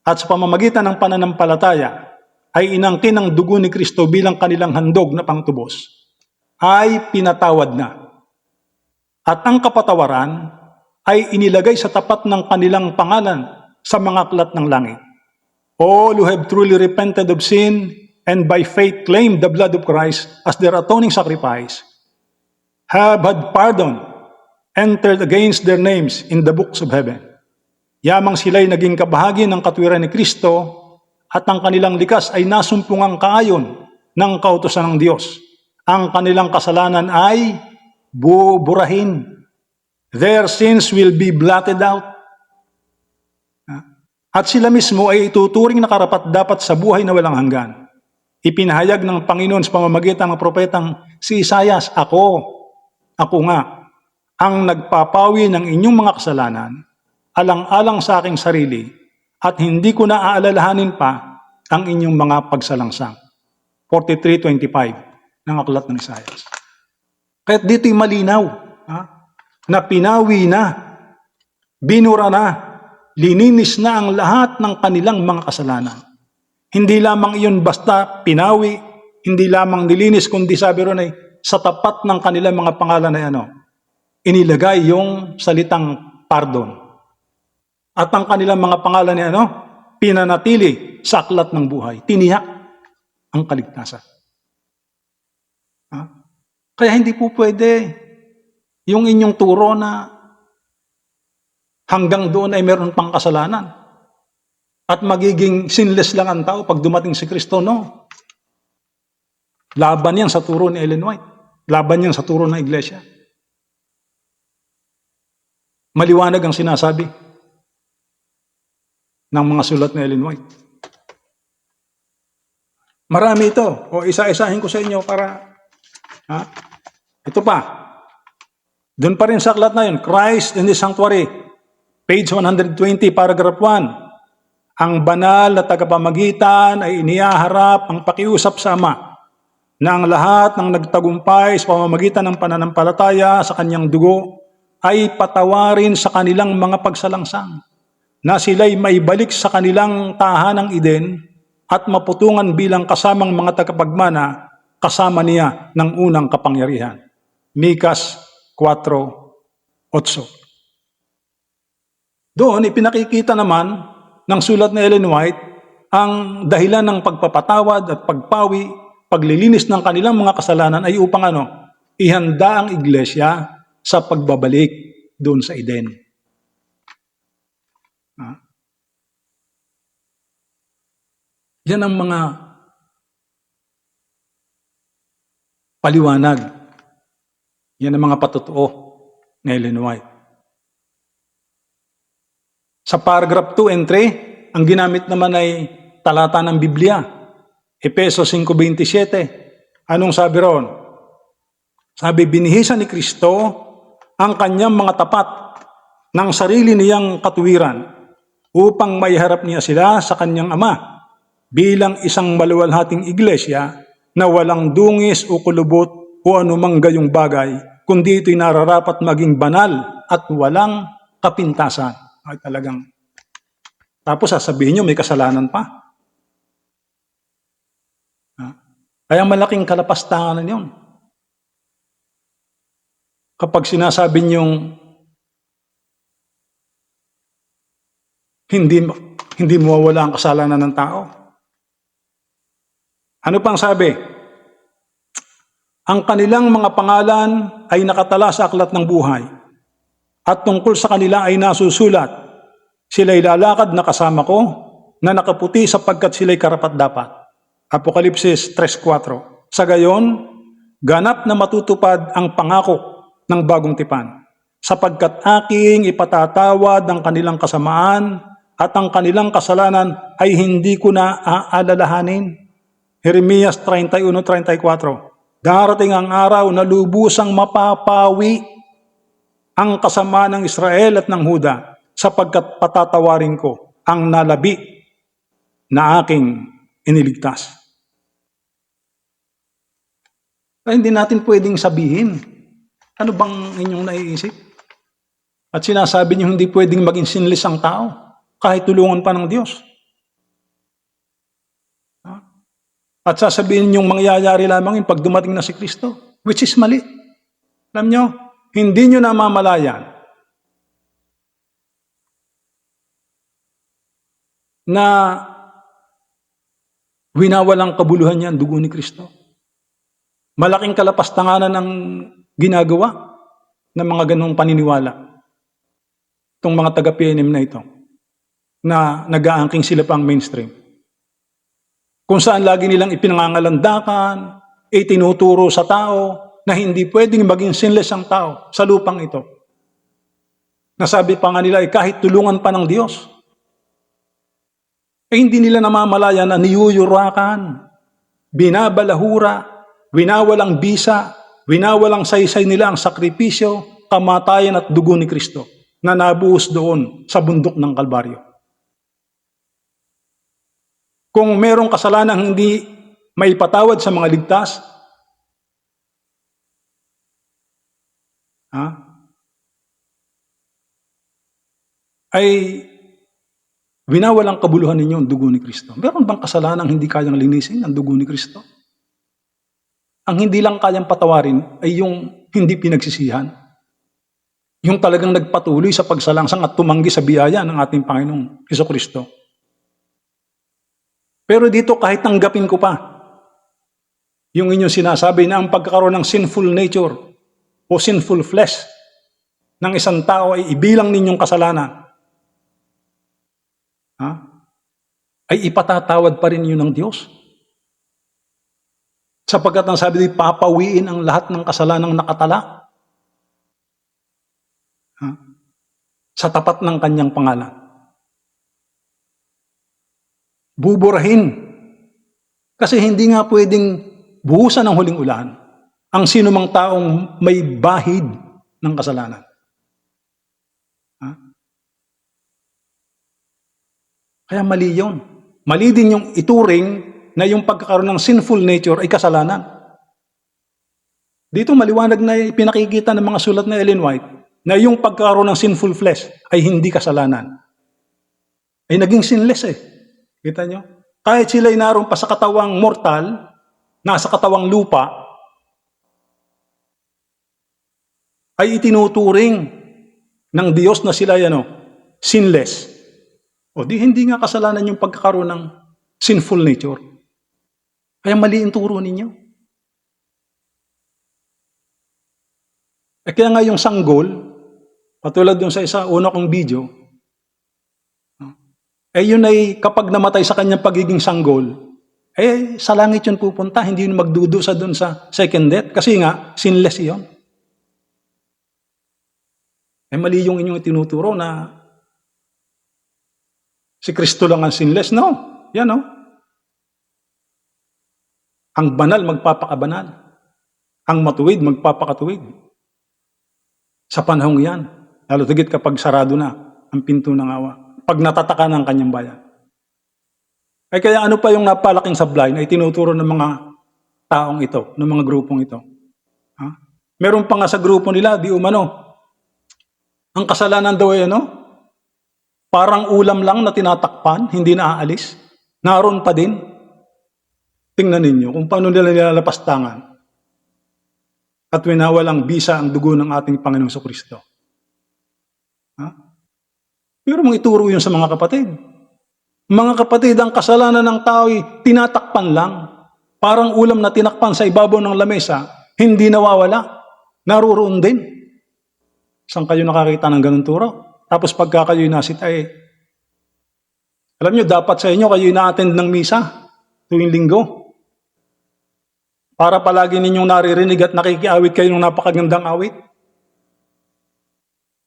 at sa pamamagitan ng pananampalataya ay inangkin ng dugo ni Kristo bilang kanilang handog na pangtubos, ay pinatawad na. At ang kapatawaran ay inilagay sa tapat ng kanilang pangalan sa mga aklat ng langit. All who have truly repented of sin and by faith claimed the blood of Christ as their atoning sacrifice have had pardon, entered against their names in the books of heaven. Yamang sila'y naging kabahagi ng katwiran ni Kristo at ang kanilang likas ay nasumpungang kaayon ng kautusan ng Diyos. Ang kanilang kasalanan ay buburahin. Their sins will be blotted out. At sila mismo ay ituturing na karapat-dapat sa buhay na walang hanggan. Ipinahayag ng Panginoon sa pamamagitan ng propetang si Isaias, Ako nga, ang nagpapawi ng inyong mga kasalanan, alang-alang sa aking sarili, at hindi ko na aalalahanin pa ang inyong mga pagsalangsang. 43:25 ng aklat ng Isaias. Kahit dito'y malinaw, na pinawi na, binura na, lininis na ang lahat ng kanilang mga kasalanan. Hindi lamang iyon basta pinawi, hindi lamang nilinis, kundi sabi ron ay sa tapat ng kanilang mga pangalan ay inilagay yung salitang pardon. At ang kanilang mga pangalan ay pinanatili sa aklat ng buhay. Tiniyak ang kaligtasan. Kaya hindi po pwede yung inyong turo na hanggang doon ay meron pang kasalanan at magiging sinless lang ang tao pag dumating si Kristo. No. Laban yan sa turo ni Ellen White. Laban yan sa turo ng iglesia. Maliwanag ang sinasabi ng mga sulat ni Ellen White. Marami ito. O isa-isahin ko sa inyo para ito pa. Doon pa rin sa aklat na yun, Christ in His sanctuary, page 120, paragraph 1. Ang banal na tagapamagitan ay inihaharap ang pakiusap sa Ama na ang lahat ng nagtagumpay sa pamamagitan ng pananampalataya sa kanyang dugo ay patawarin sa kanilang mga pagsalangsang, na sila'y maibalik sa kanilang tahanang Eden at maputungan bilang kasamang mga tagapagmana kasama niya ng unang kapangyarihan. Mikas 4:8. Doon ipinakikita naman ng sulat ni Ellen White ang dahilan ng pagpapatawad at pagpawi, paglilinis ng kanilang mga kasalanan ay upang ihanda ang iglesia sa pagbabalik doon sa Eden. Yan ang mga paliwanag. Yan ang mga patotoo ng Ellen White. Sa paragraph 2 and 3, ang ginamit naman ay talata ng Biblia. Efeso 5:27. Anong sabi ron? Sabi, binihisan ni Kristo ang kanyang mga tapat ng sarili niyang katuwiran upang maiharap niya sila sa kanyang Ama bilang isang maluwalhating iglesia na walang dungis o kulubot o anumang gayong bagay, kundi ito'y nararapat maging banal at walang kapintasan. Ay talagang. Tapos sasabihin nyo may kasalanan pa. Kaya malaking kalapastangan yun. Kapag sinasabi nyong hindi mawawala ang kasalanan ng tao. Ano pang sabi? Ang kanilang mga pangalan ay nakatala sa aklat ng buhay at tungkol sa kanila ay nasusulat. Sila'y lalakad na kasama ko na nakaputi sapagkat sila'y karapat-dapat. Apokalipsis 3:4. Sa gayon, ganap na matutupad ang pangako ng bagong tipan, sapagkat aking ipatatawad ang kanilang kasamaan at ang kanilang kasalanan ay hindi ko na aalalahanin. Jeremias 31:34. Darating ang araw na lubusang mapapawi ang kasama ng Israel at ng Huda, sapagkat patatawarin ko ang nalabi na aking iniligtas. Ay, hindi natin pwedeng sabihin. Ano bang inyong naiisip? At sinasabi niyo hindi pwedeng maging sinless ang tao kahit tulungan pa ng Diyos. At sasabihin niyong mangyayari lamang yun pag dumating na si Kristo, which is mali. Alam niyo, hindi niyo namamalayan na winawalang kabuluhan niya ang dugo ni Kristo. Malaking kalapastanganan ang ginagawa ng mga ganong paniniwala. Itong mga taga-PNM na ito, na nag-aangking sila pang mainstream. Kung saan lagi nilang ipinangangalandakan, itinuturo sa tao na hindi pwedeng maging sinless ang tao sa lupang ito. Nasabi pa nga nila, kahit tulungan pa ng Diyos, hindi nila namamalayan na niyuyurakan, binabalahura, winawalang bisa, winawalang saysay nila ang sakripisyo, kamatayan at dugo ni Kristo na nabuhos doon sa bundok ng Kalbaryo. Kung merong kasalanang hindi maipatawad sa mga ligtas, ay winawalang kabuluhan ninyo ang dugo ni Kristo. Meron bang kasalanang hindi kayang linisin ang dugo ni Kristo? Ang hindi lang kayang patawarin ay yung hindi pinagsisihan. Yung talagang nagpatuloy sa pagsalangsang at tumanggi sa biyaya ng ating Panginoong Hesukristo. Pero dito kahit tanggapin ko pa yung inyong sinasabi na ang pagkakaroon ng sinful nature o sinful flesh ng isang tao ay ibilang ninyong kasalanan, ay ipatatawad pa rin yun ng Diyos. Sapagkat ang sabi dito, papawiin ang lahat ng kasalanang nakatala sa tapat ng kanyang pangalan. Buburahin. Kasi hindi nga pwedeng buhusan ng huling ulan ang sinumang taong may bahid ng kasalanan. Kaya mali yun. Mali din yung ituring na yung pagkakaroon ng sinful nature ay kasalanan. Dito maliwanag na pinakikita ng mga sulat na Ellen White na yung pagkakaroon ng sinful flesh ay hindi kasalanan. Ay naging sinless eh. Kita nyo? Kahit sila'y naroon pa sa katawang mortal, nasa katawang lupa, ay itinuturing ng Diyos na sila sinless. O di hindi nga kasalanan yung pagkakaroon ng sinful nature. Kaya mali ang turo ninyo. Kaya nga yung sanggol, patulad dun sa una kong video, yun ay kapag namatay sa kanyang pagiging sanggol, sa langit yun pupunta, hindi yun magdudusa dun sa second death. Kasi nga, sinless yun. Mali yung inyong tinuturo na si Kristo lang ang sinless. No, yan Ang banal magpapakabanal. Ang matuwid magpapakatuwid. Sa panahong yan, lalo tigit kapag sarado na ang pinto ng awa. Pag natataka ng kanyang bayan. Kaya ano pa yung napalaking sablay na itinuturo ng mga taong ito, ng mga grupong ito? Meron pa nga sa grupo nila, di umano, ang kasalanan daw ay parang ulam lang na tinatakpan, hindi na aalis. Naroon pa din. Tingnan ninyo kung paano nila nilalapastangan at winawalang bisa ang dugo ng ating Panginoong Jesucristo. Pero mong ituro yun sa mga kapatid. Mga kapatid, ang kasalanan ng tao ay tinatakpan lang. Parang ulam na tinakpan sa ibabaw ng lamesa, hindi nawawala. Naroon din. Saan kayo nakakita ng ganun turo? Tapos pagka kayo'y nasita alam nyo, dapat sa inyo kayo'y na-attend ng misa tuwing linggo. Para palagi ninyong naririnig at nakikiawit kayo ng napakagandang awit.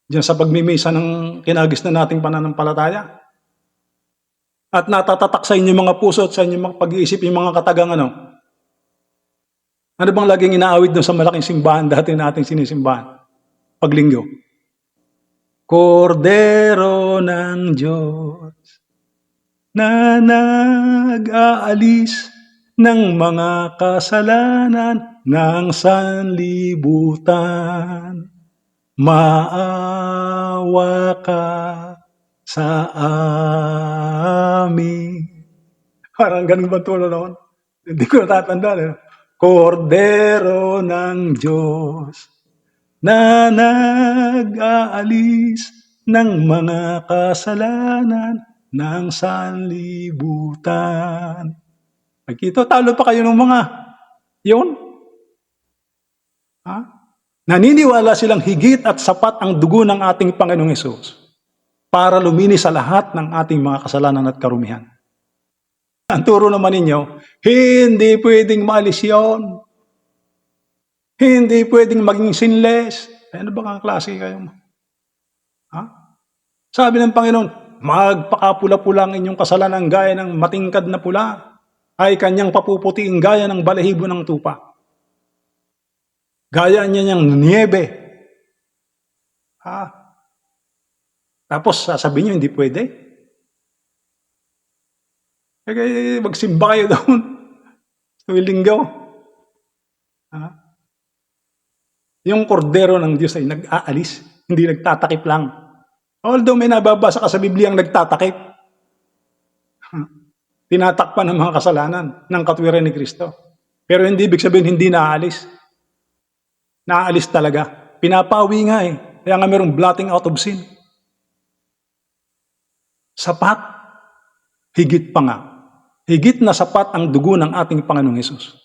Diyan sa pagmimisa ng kinagis na nating pananampalataya. At natatatak sa inyong mga puso at sa inyong mga pag-iisip yung mga katagang ano? Ano bang laging inaawit doon sa malaking simbahan dati na ating sinisimbahan? Paglinggo. Kordero ng Diyos na nag-aalis ng mga kasalanan ng sanlibutan. Maawa ka sa amin. Parang ganun ba tulo noon? Hindi ko natatandaan. Kordero ng Diyos na nag-aalis ng mga kasalanan ng sanlibutan. Pagkito, talo pa kayo ng mga yun? Ha? Naniniwala silang higit at sapat ang dugo ng ating Panginoong Hesus para luminis sa lahat ng ating mga kasalanan at karumihan. Ang turo naman ninyo, hindi pwedeng maalis yun. Hindi pwedeng maging sinless. Ano ba ang klase kayo? Ha? Sabi ng Panginoon, magpakapula-pula ang inyong kasalanan gaya ng matingkad na pula, ay kanyang papuputiin gaya ng balahibo ng tupa. Gaya niya niyang niebe. Ha? Tapos sasabihin niyo, hindi pwede. Kaya magsimba kayo doon. Tuwing linggo. Ha? Yung kordero ng Diyos ay nag-aalis, hindi nagtatakip lang. Although may nababasa ka sa Biblia ang nagtatakip. Tinatakpan ng mga kasalanan ng katwiran ni Kristo. Pero hindi ibig sabihin hindi naaalis. Naaalis talaga. Pinapawi nga eh. Kaya nga mayroong blotting out of sin. Sapat. Higit pa nga. Higit na sapat ang dugo ng ating Panginoong Hesus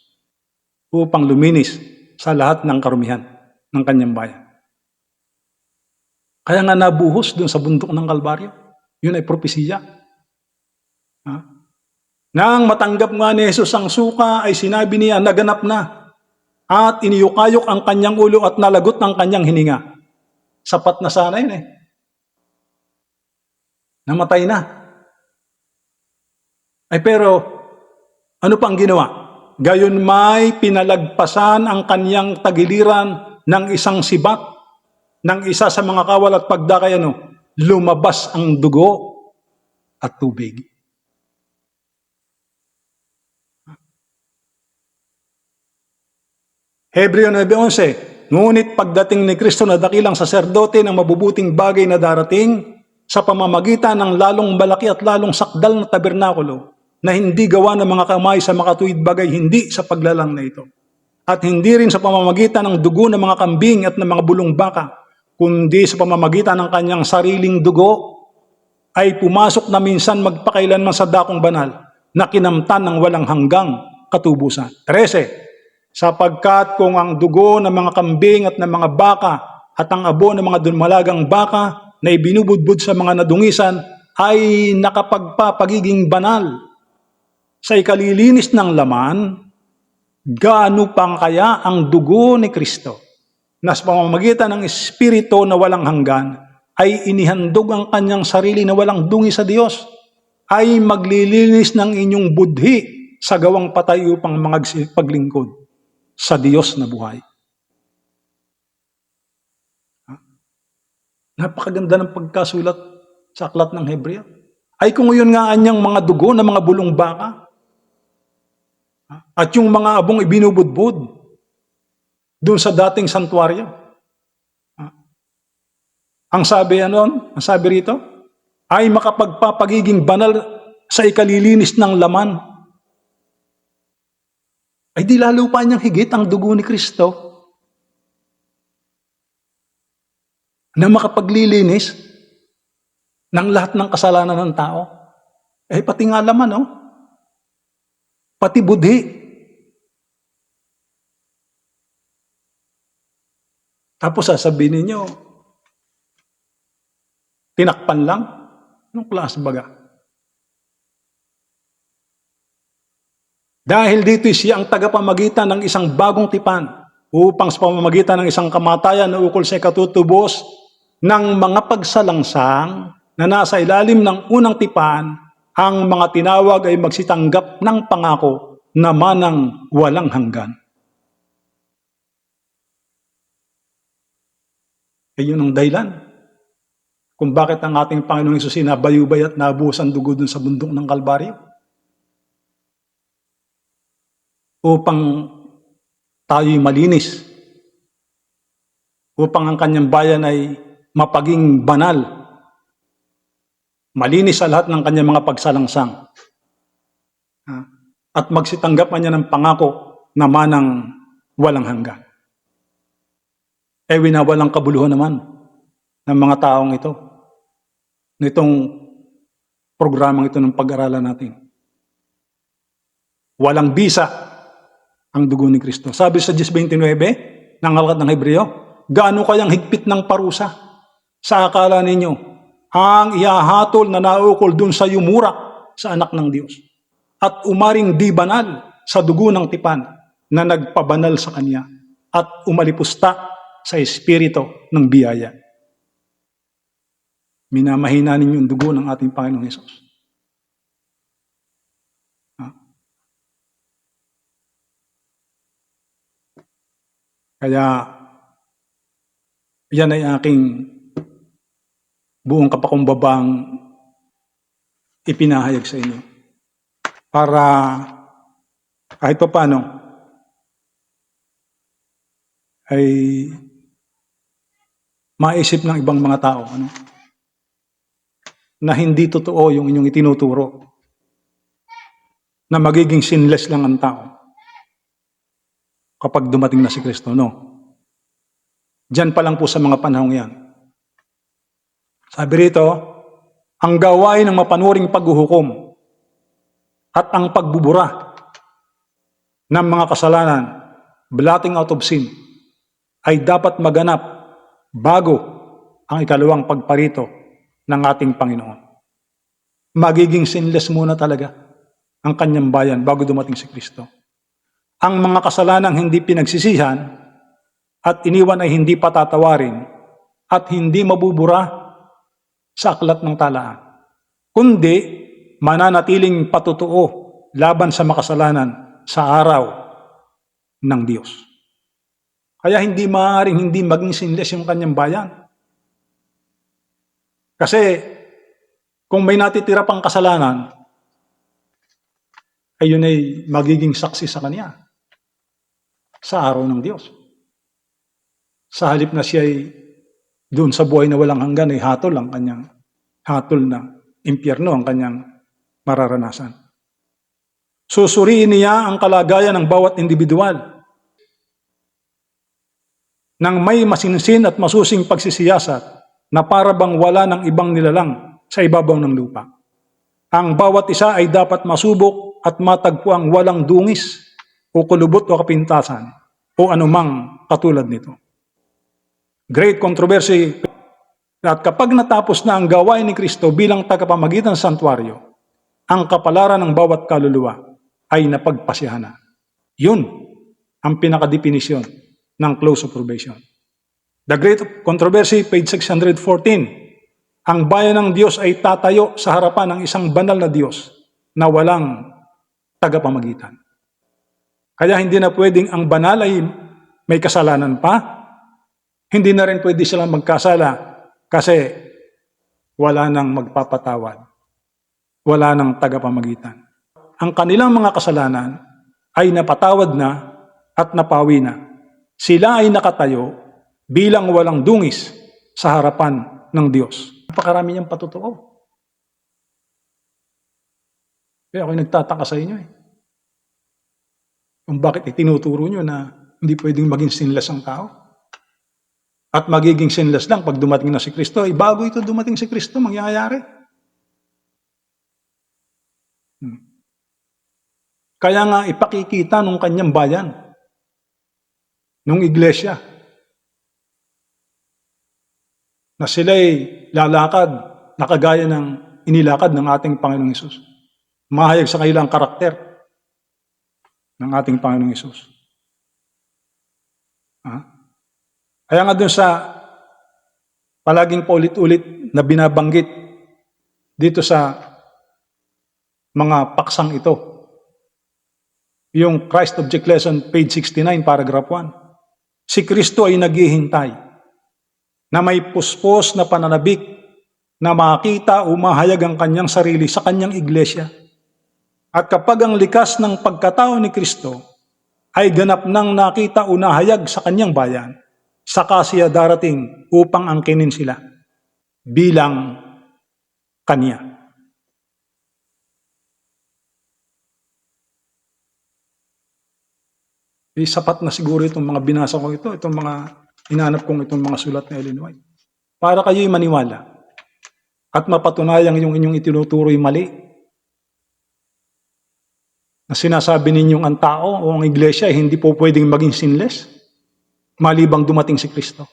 upang luminis sa lahat ng karumihan ng kanyang bayan. Kaya nga nabuhos doon sa bundok ng Kalbaryo. Yun ay propesiya. Nang matanggap nga ni Jesus ang suka, ay sinabi niya, naganap na. At iniyukayok ang kanyang ulo at nalagot ang kanyang hininga. Sapat na sana yun eh. Namatay na. Ay pero, ano pang ginawa? Gayon may pinalagpasan ang kanyang tagiliran ng isang sibat, ng isa sa mga kawal at pagdakay lumabas ang dugo at tubig. Hebreo 9:11, ngunit pagdating ni Kristo na dakilang saserdote ng mabubuting bagay na darating sa pamamagitan ng lalong malaki at lalong sakdal na tabernakulo na hindi gawa ng mga kamay sa makatuwid bagay, hindi sa paglalang na ito. At hindi rin sa pamamagitan ng dugo ng mga kambing at ng mga bulong baka, kundi sa pamamagitan ng kanyang sariling dugo, ay pumasok na minsan magpakailanman sa dakong banal na kinamtan ng walang hanggang katubusan. 13. Sapagkat kung ang dugo ng mga kambing at ng mga baka at ang abo ng mga dumalagang baka na ibinubudbud sa mga nadungisan ay nakapagpapagiging banal sa ikalilinis ng laman, gaano pang kaya ang dugo ni Kristo na sa pamamagitan ng Espiritu na walang hanggan ay inihandog ang kanyang sarili na walang dungi sa Diyos, ay maglilinis ng inyong budhi sa gawang patay upang paglingkod sa Diyos na buhay. Napakaganda ng pagkasulat sa aklat ng Hebreo. Ay kung yun nga anyang mga dugo na mga bulong baka, at yung mga abong ibinubudbud doon sa dating santuaryo. Ang sabi rito, ay makapagpapagiging banal sa ikalilinis ng laman. Ay di lalo pa niyang higit ang dugo ni Kristo na makapaglilinis ng lahat ng kasalanan ng tao. Eh pati nga laman, pati budhi. Tapos sasabihin ninyo, tinakpan lang? Anong klase baga? Dahil dito siya ang tagapamagitan ng isang bagong tipan upang sa pamamagitan ng isang kamatayan na ukol sa ikatutubos ng mga pagsalangsang na nasa ilalim ng unang tipan ang mga tinawag ay magsitanggap ng pangako na manang walang hanggan. Yun ang dahilan kung bakit ang ating Panginoong Hesus sinabayubay at nabuhusan dugo dun sa bundok ng Kalbaryo. Upang tayo'y malinis. Upang ang kanyang bayan ay mapaging banal. Malinis sa lahat ng kanyang mga pagsalangsang. At magsitanggap niya ng pangako na manang walang hanggan. Winawalang kabuluhan naman ng mga taong ito. Nitong programang ito ng pag-aralan natin. Walang bisa ang dugo ni Kristo. Sabi sa 10:29 ng aklat ng Hebreo, gaano kayang higpit ng parusa sa akala ninyo ang ihahatol na naukol dun sa yumura sa anak ng Diyos at umaring di banal sa dugo ng tipan na nagpabanal sa Kanya at umalipusta sa espiritu ng biyaya. Minamahina ninyo yung dugo ng ating Panginoong Hesus. Kaya, yan ay aking buong kapakumbabang ipinahayag sa inyo. Para kahit pa paano ay maisip ng ibang mga tao na hindi totoo yung inyong itinuturo, na magiging sinless lang ang tao kapag dumating na si Kristo. No. Diyan pa lang po sa mga panahong yan. Sabi rito, ang gawain ng mapanuring paghuhukom at ang pagbubura ng mga kasalanan, blotting out of sin, ay dapat maganap bago ang ikalawang pagparito ng ating Panginoon. Magiging sinless muna talaga ang kanyang bayan bago dumating si Kristo. Ang mga kasalanang hindi pinagsisihan at iniwan ay hindi patatawarin at hindi mabubura sa aklat ng talaan, kundi mananatiling patutuo laban sa makasalanan sa araw ng Diyos. Kaya hindi maaaring hindi maging sinless yung kanyang bayan. Kasi kung may natitira pang kasalanan, ay yun ay magiging saksi sa kanya sa araw ng Diyos. Sa halip na siya ay doon sa buhay na walang hanggan ay hatol na impyerno ang kanyang mararanasan. Susuriin niya ang kalagayan ng bawat individual nang may masinsin at masusing pagsisiyasat na para bang wala ng ibang nilalang sa ibabaw ng lupa. Ang bawat isa ay dapat masubok at matagpo ang walang dungis o kulubot o kapintasan o anumang katulad nito. Great controversy. At kapag natapos na ang gawain ni Kristo bilang tagapamagitan sa santuario, ang kapalaran ng bawat kaluluwa ay napagpasyahan na. Yun ang pinakadefinisyon ng close of probation. The Great Controversy, page 614. Ang bayan ng Diyos ay tatayo sa harapan ng isang banal na Diyos na walang tagapamagitan. Kaya hindi na pwedeng ang banal ay may kasalanan pa. Hindi na rin pwede silang magkasala kasi wala nang magpapatawad. Wala nang tagapamagitan. Ang kanilang mga kasalanan ay napatawad na at napawi na. Sila ay nakatayo bilang walang dungis sa harapan ng Diyos. Napakarami niyang patotoo. Kaya ako'y nagtataka sa inyo kung bakit itinuturo niyo na hindi pwedeng maging sinless ang tao. At magiging sinless lang pag dumating na si Kristo. Bago ito dumating si Kristo, mangyayari. Kaya nga ipakikita nung kanyang bayan, nung iglesia, na sila'y lalakad na kagaya ng inilakad ng ating Panginoong Hesus. Mahayag sa kanilang karakter ng ating Panginoong Hesus. Kaya nga dun sa palaging paulit-ulit na binabanggit dito sa mga paksang ito. Yung Christ Object Lesson, page 69, paragraph 1. Si Kristo ay naghihintay na may puspos na pananabik na makita o mahayag ang kanyang sarili sa kanyang iglesia. At kapag ang likas ng pagkatao ni Kristo ay ganap nang nakita o nahayag sa kanyang bayan, saka siya darating upang angkinin sila bilang kanya. Sapat na siguro itong mga binasa ko ito, itong mga hinanap kong itong mga sulat ni Ellen White. Para kayo'y maniwala at mapatunayan yung inyong itinuturo'y mali. Na sinasabi ninyong ang tao o ang iglesia ay hindi po pwedeng maging sinless, malibang dumating si Kristo.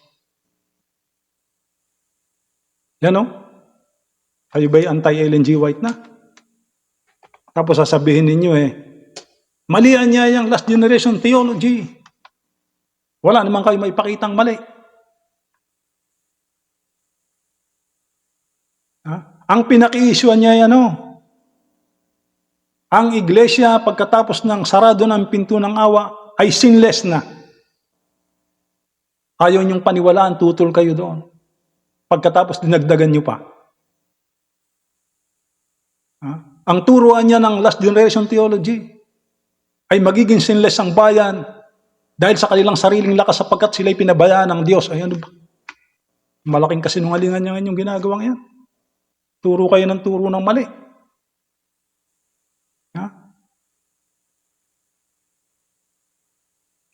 Yan o. Kayo ba'y anti-Ellen G. White na? Tapos sasabihin ninyo malian niya yung last generation theology. Wala naman kayo maipakitang mali. Ang pinaki-issuean niya ang iglesia pagkatapos ng sarado ng pinto ng awa ay sinless na. Ayaw niyong paniwalaan, tutol kayo doon. Pagkatapos dinagdagan niyo pa. Ang turuan niya ng last generation theology ay magiging sinless ang bayan dahil sa kanilang sariling lakas sapagkat sila'y pinabayaan ng Diyos. Ay ano ba? Malaking kasinungalingan niya inyong ginagawang yan. Turo kayo ng turo ng mali.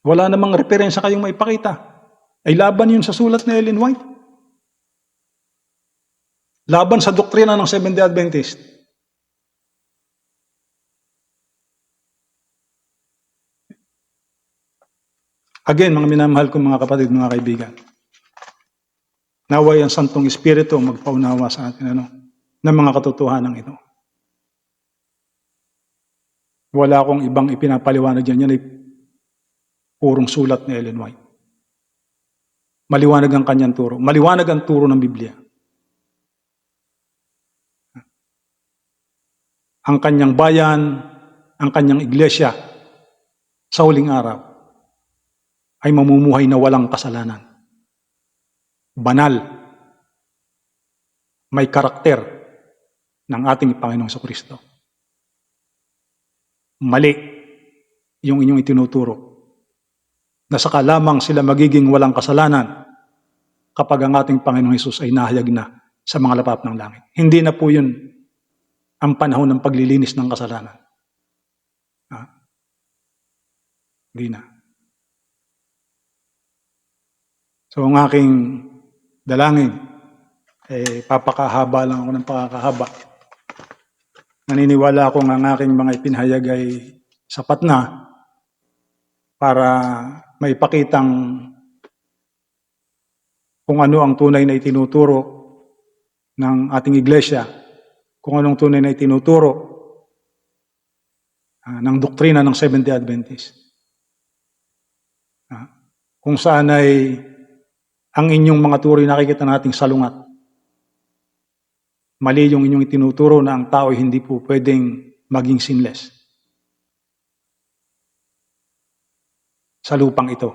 Wala namang referensya kayong maipakita. Ay laban yun sa sulat ni Ellen White. Laban sa doktrina ng Seventh-day Adventist. Again, mga minamahal kong mga kapatid, mga kaibigan, naway ang Santong Espiritu magpaunawa sa atin ng mga katotohanan ito. Wala akong ibang ipinapaliwanag yan. Yan ay purong sulat ni Ellen White. Maliwanag ang kanyang turo. Maliwanag ang turo ng Biblia. Ang kanyang bayan, ang kanyang iglesia sa huling araw ay mamumuhay na walang kasalanan. Banal. May karakter ng ating Panginoong Kristo. Mali yung inyong itinuturo na saka lamang sila magiging walang kasalanan kapag ang ating Panginoong Hesus ay nahayag na sa mga lapap ng langit. Hindi na po yun ang panahon ng paglilinis ng kasalanan. Hindi na. So ang aking dalangin, papakahaba lang ako ng pakakahaba. Naniniwala akong ang aking mga ipinahayag ay sapat na para maipakitang kung ano ang tunay na itinuturo ng ating iglesia, kung anong tunay na itinuturo ng doktrina ng Seventh-day Adventist. Kung saan ay ang inyong mga turo'y nakikita nating salungat. Mali yung inyong itinuturo na ang tao ay hindi po pwedeng maging sinless. Sa lupang ito,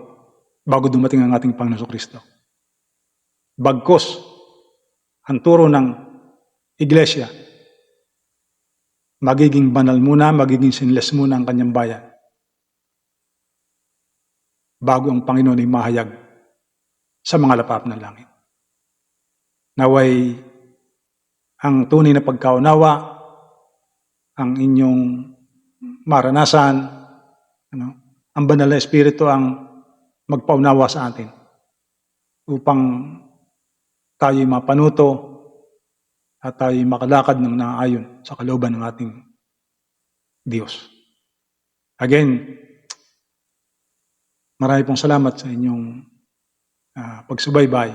bago dumating ang ating Panginoon Kristo. Bagkos, ang turo ng iglesia, magiging banal muna, magiging sinless muna ang kanyang bayan. Bago ang Panginoon ay mahayag sa mga lapap ng langit. Naway ang tunay na pagkaunawa, ang inyong maranasan, ang banal na Espiritu ang magpaunawa sa atin upang tayo'y mapanuto at tayo'y makalakad ng naayon sa kalooban ng ating Diyos. Again, marami pong salamat sa inyong pagsubaybay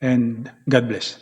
and God bless.